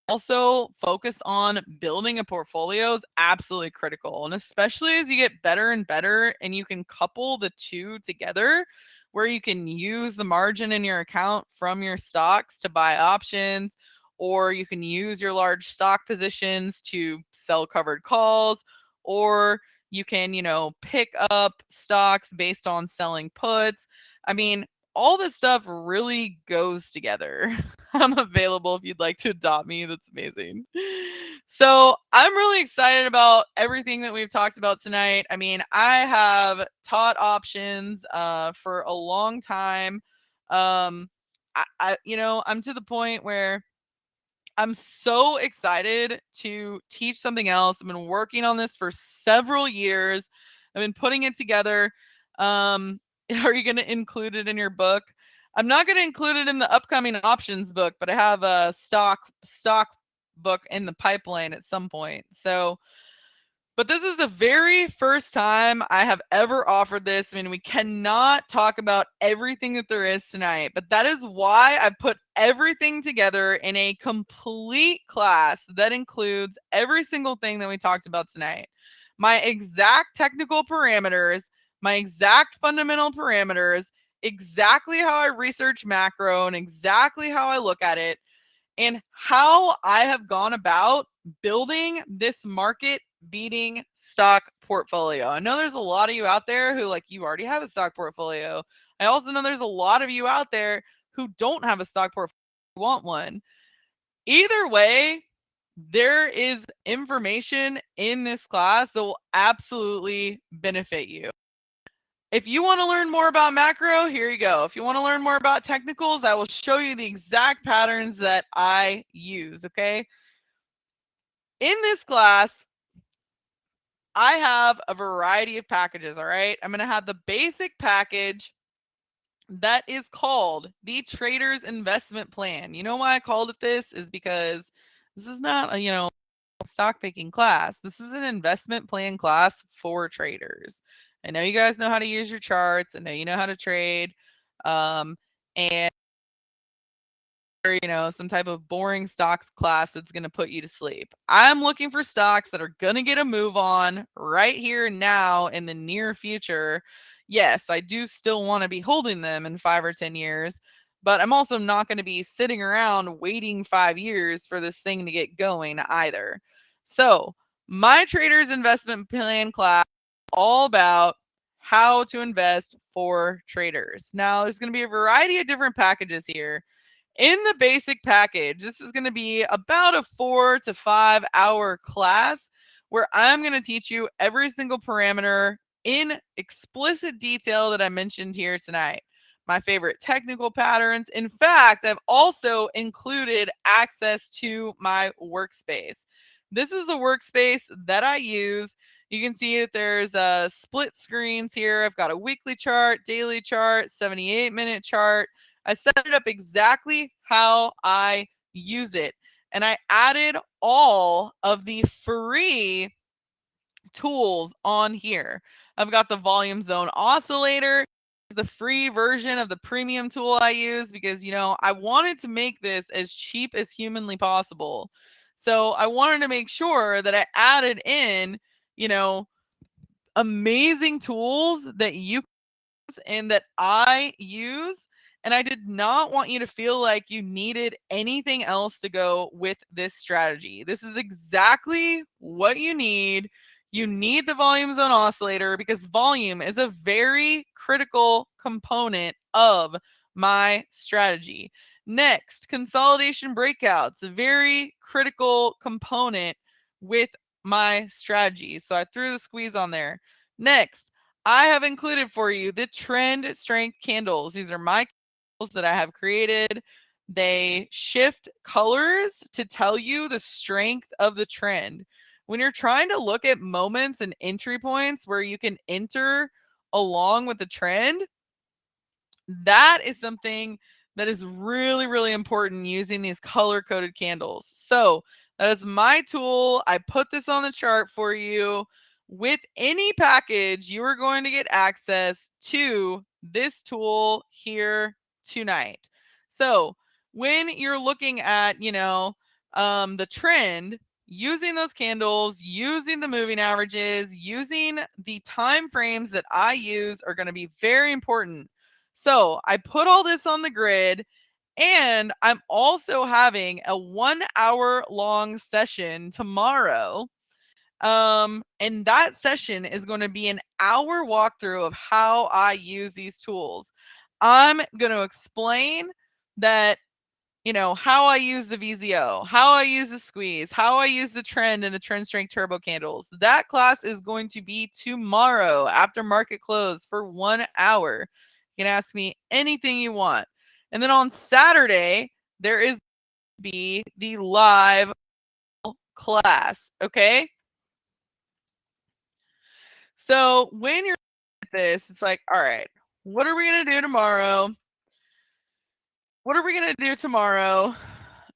also focus on building a portfolio is absolutely critical. And especially as you get better and better and you can couple the two together, where you can use the margin in your account from your stocks to buy options, or you can use your large stock positions to sell covered calls, or you can, pick up stocks based on selling puts. I mean, all this stuff really goes together. I'm available if you'd like to adopt me. That's amazing. So I'm really excited about everything that we've talked about tonight. I have taught options for a long time. I'm to the point where I'm so excited to teach something else. I've been working on this for several years. I've been putting it together. Are you going to include it in your book? I'm not going to include it in the upcoming options book, but I have a stock book in the pipeline at some point. So, but this is the very first time I have ever offered this. We cannot talk about everything that there is tonight, but that is why I put everything together in a complete class that includes every single thing that we talked about tonight. My exact technical parameters, my exact fundamental parameters, exactly how I research macro, and exactly how I look at it, and how I have gone about building this market beating stock portfolio. I know there's a lot of you out there who you already have a stock portfolio. I also know there's a lot of you out there who don't have a stock portfolio, want one. Either way, there is information in this class that will absolutely benefit you. If you want to learn more about macro, here you go. If you want to learn more about technicals, I will show you the exact patterns that I use, okay? In this class, I have a variety of packages, all right? I'm going to have the basic package that is called the Trader's Investment Plan. You know why I called it this is because this is not a stock picking class. This is an investment plan class for traders. I know you guys know how to use your charts. I know you know how to trade. And some type of boring stocks class that's going to put you to sleep. I'm looking for stocks that are going to get a move on right here now in the near future. Yes, I do still want to be holding them in 5 or 10 years, but I'm also not going to be sitting around waiting 5 years for this thing to get going either. So, my Trader's Investment Plan class is all about how to invest for traders. Now, there's going to be a variety of different packages here. In the basic package, this is going to be about a 4 to 5 hour class where I'm going to teach you every single parameter in explicit detail that I mentioned here tonight. My favorite technical patterns. In fact, I've also included access to my workspace. This is a workspace that I use. You can see that there's split screens here. I've got a weekly chart, daily chart, 78-minute chart. I set it up exactly how I use it. And I added all of the free tools on here. I've got the volume zone oscillator, the free version of the premium tool I use because, I wanted to make this as cheap as humanly possible. So I wanted to make sure that I added in, you know, amazing tools that you and that I use. And I did not want you to feel like you needed anything else to go with this strategy. This is exactly what you need. You need the volume zone oscillator because volume is a very critical component of my strategy. Next, consolidation breakouts, a very critical component with my strategy. So I threw the squeeze on there. Next, I have included for you the trend strength candles. These are my candles that I have created. They shift colors to tell you the strength of the trend. When you're trying to look at moments and entry points where you can enter along with the trend, that is something that is really, really important using these color coded candles. So that is my tool. I put this on the chart for you. With any package, you are going to get access to this tool here tonight. So when you're looking at, the trend, using those candles, using the moving averages, using the time frames that I use are going to be very important. So I put all this on the grid, and I'm also having a 1 hour long session tomorrow. And that session is going to be an hour walkthrough of how I use these tools. I'm going to explain that, how I use the VZO, how I use the squeeze, how I use the trend and the trend strength turbo candles. That class is going to be tomorrow after market close for 1 hour. You can ask me anything you want. And then on Saturday, there is be the live class. Okay. So when you're at this, it's like, all right, what are we going to do tomorrow? What are we going to do tomorrow?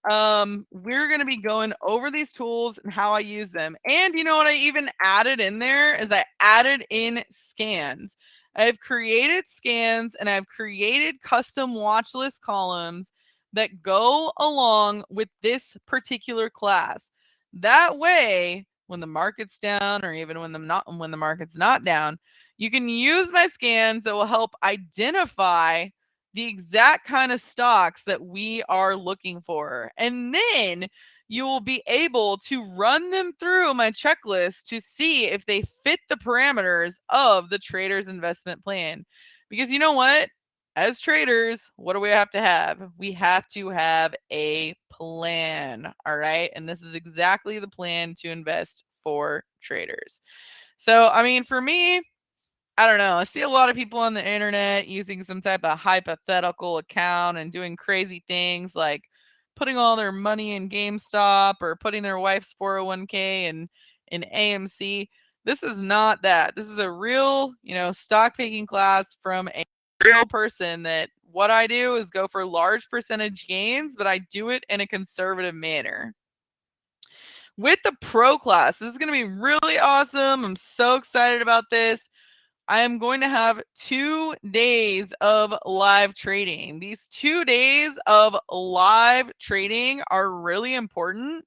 We're going to be going over these tools and how I use them. And you know what I even added in there is I added in scans. I've created scans and I've created custom watch list columns that go along with this particular class. That way, when the market's down or even when the market's not down, you can use my scans that will help identify the exact kind of stocks that we are looking for. And then you will be able to run them through my checklist to see if they fit the parameters of the trader's investment plan. Because you know what? As traders, what do we have to have? We have to have a plan. All right. And this is exactly the plan to invest for traders. So, I mean, for me, I don't know. I see a lot of people on the internet using some type of hypothetical account and doing crazy things like putting all their money in GameStop or putting their wife's 401k in AMC. This is not that. This is a real, stock picking class from a real person that what I do is go for large percentage gains, but I do it in a conservative manner. With the pro class, this is going to be really awesome. I'm so excited about this. I am going to have 2 days of live trading. These 2 days of live trading are really important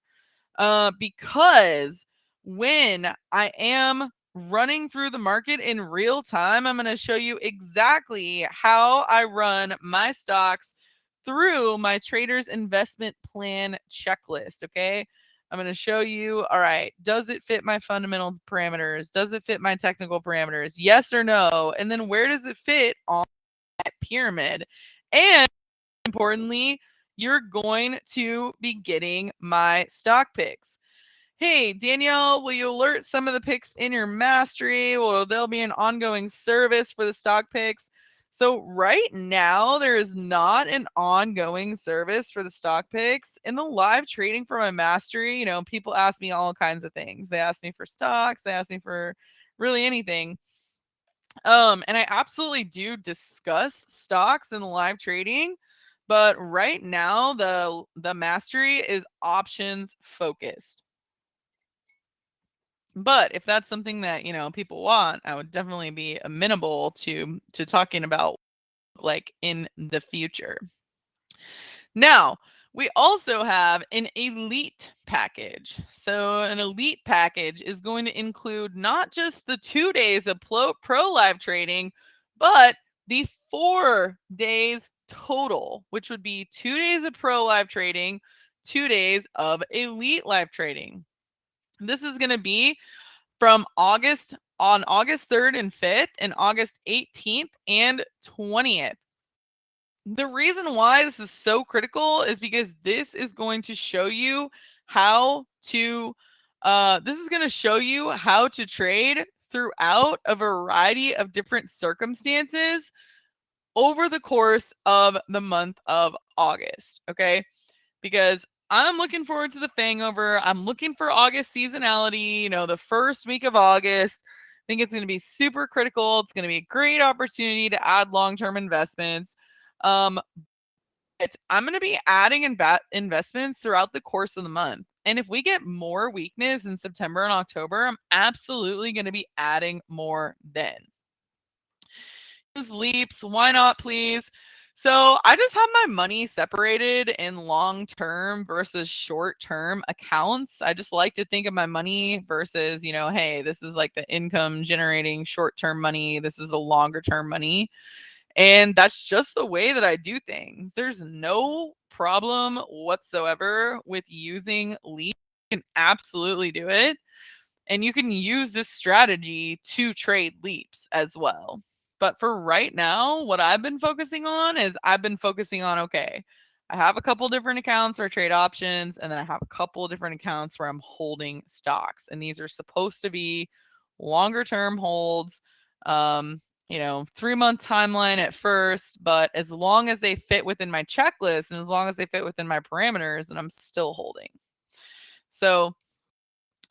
because when I am running through the market in real time, I'm going to show you exactly how I run my stocks through my trader's investment plan checklist. Okay. I'm going to show you, all right, does it fit my fundamental parameters? Does it fit my technical parameters? Yes or no? And then where does it fit on that pyramid? And importantly, you're going to be getting my stock picks. Hey, Danielle, will you alert some of the picks in your mastery? Will there be an ongoing service for the stock picks? So right now, there is not an ongoing service for the stock picks. In the live trading for my mastery, people ask me all kinds of things. They ask me for stocks, they ask me for really anything. And I absolutely do discuss stocks in the live trading, but right now the mastery is options focused. But if that's something that, people want, I would definitely be amenable to talking about like in the future. Now, we also have an elite package. So, an elite package is going to include not just the 2 days of pro live trading, but the 4 days total, which would be 2 days of pro live trading, 2 days of elite live trading. This is going to be from August 3rd and 5th and August 18th and 20th. The reason why this is so critical is because this is going to show you how to trade throughout a variety of different circumstances over the course of the month of August, okay? Because I'm looking forward to the Fangover. I'm looking for August seasonality, the first week of August. I think it's going to be super critical. It's going to be a great opportunity to add long-term investments. But I'm going to be adding investments throughout the course of the month. And if we get more weakness in September and October, I'm absolutely going to be adding more then. Use leaps. Why not, please? So I just have my money separated in long-term versus short-term accounts. I just like to think of my money versus, hey, this is like the income generating short-term money. This is a longer-term money. And that's just the way that I do things. There's no problem whatsoever with using leaps. You can absolutely do it. And you can use this strategy to trade leaps as well. But for right now, what I've been focusing on is okay, I have a couple different accounts where I trade options, and then I have a couple different accounts where I'm holding stocks. And these are supposed to be longer term holds, 3-month timeline at first, but as long as they fit within my checklist and as long as they fit within my parameters, and I'm still holding. So,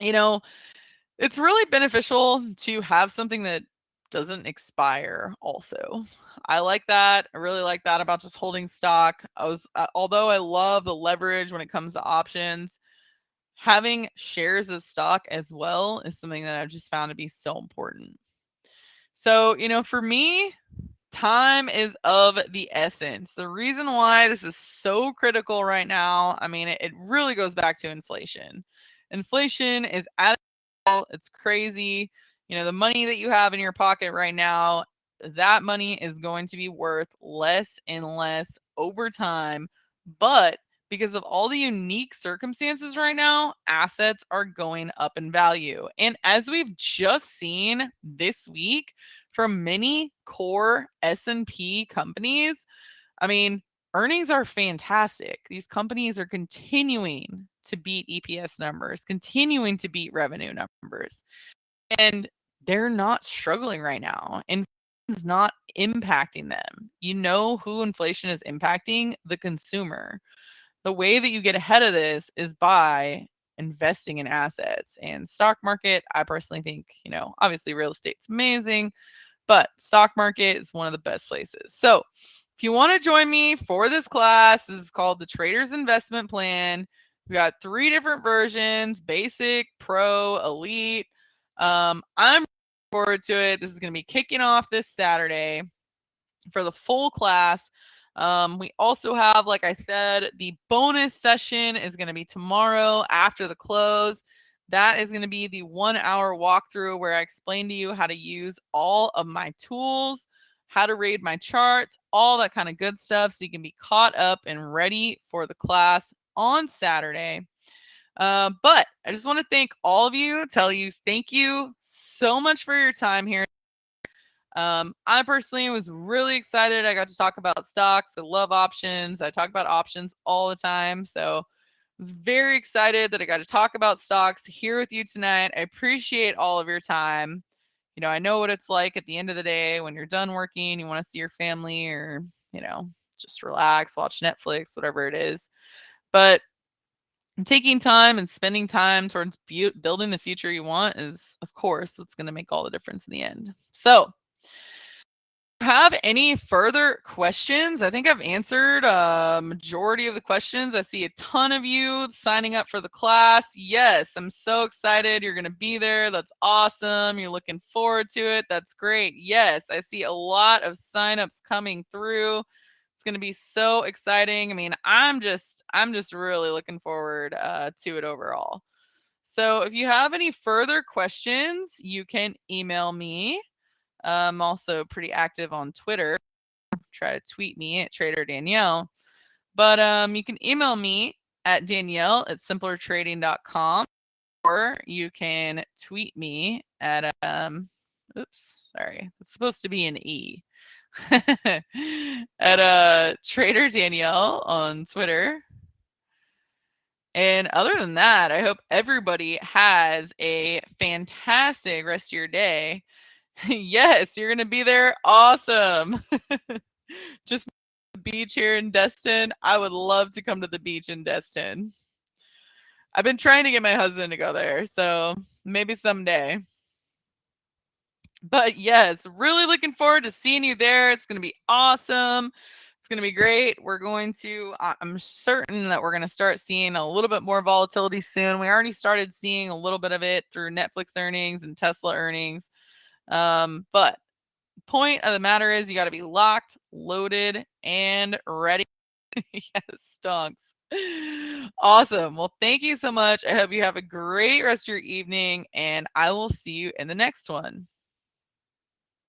it's really beneficial to have something that doesn't expire also. I like that. I really like that about just holding stock. Although I love the leverage when it comes to options, having shares of stock as well is something that I've just found to be so important. So, for me, time is of the essence. The reason why this is so critical right now, I mean, it really goes back to inflation. Inflation is at it's crazy. The money that you have in your pocket right now, that money is going to be worth less and less over time. But because of all the unique circumstances right now, assets are going up in value. And as we've just seen this week from many core S&P companies, I mean, earnings are fantastic. These companies are continuing to beat EPS numbers, continuing to beat revenue numbers. And they're not struggling right now. Inflation is not impacting them. You know who inflation is impacting? The consumer. The way that you get ahead of this is by investing in assets and stock market. I personally think, obviously real estate's amazing, but stock market is one of the best places. So if you want to join me for this class, this is called the Trader's Investment Plan. We got 3 different versions: basic, pro, elite. I'm looking forward to it. This is going to be kicking off this Saturday for the full class. We also have, like I said, the bonus session is going to be tomorrow after the close. That is going to be the 1-hour walkthrough where I explain to you how to use all of my tools, how to read my charts, all that kind of good stuff so you can be caught up and ready for the class on Saturday. But I just want to thank all of you, tell you thank you so much for your time here. I personally was really excited. I got to talk about stocks. I love options. I talk about options all the time. So I was very excited that I got to talk about stocks here with you tonight. I appreciate all of your time. You know, I know what it's like at the end of the day when you're done working, you want to see your family or, just relax, watch Netflix, whatever it is. But taking time and spending time towards building the future you want is, of course, what's going to make all the difference in the end. So, have any further questions? I think I've answered a majority of the questions. I see a ton of you signing up for the class. Yes, I'm so excited. You're going to be there. That's awesome. You're looking forward to it. That's great. Yes, I see a lot of signups coming through. It's going to be so exciting. I mean, I'm just really looking forward to it overall. So if you have any further questions, you can email me. I'm also pretty active on Twitter. Try to tweet me at Trader Danielle. But you can email me at Danielle@simplertrading.com, or you can tweet me at oops, sorry, it's supposed to be an E. At Trader Danielle on Twitter. And other than that, I hope everybody has a fantastic rest of your day. Yes, you're gonna be there. Awesome. Just the beach here in Destin. I would love to come to the beach in Destin. I've been trying to get my husband to go there, so maybe someday. But yes, really looking forward to seeing you there. It's gonna be awesome. It's going to be great. I'm certain that we're going to start seeing a little bit more volatility soon. We already started seeing a little bit of it through Netflix earnings and Tesla earnings. But point of the matter is you got to be locked, loaded, and ready. Yes, stonks. Awesome. Well, thank you so much. I hope you have a great rest of your evening, and I will see you in the next one.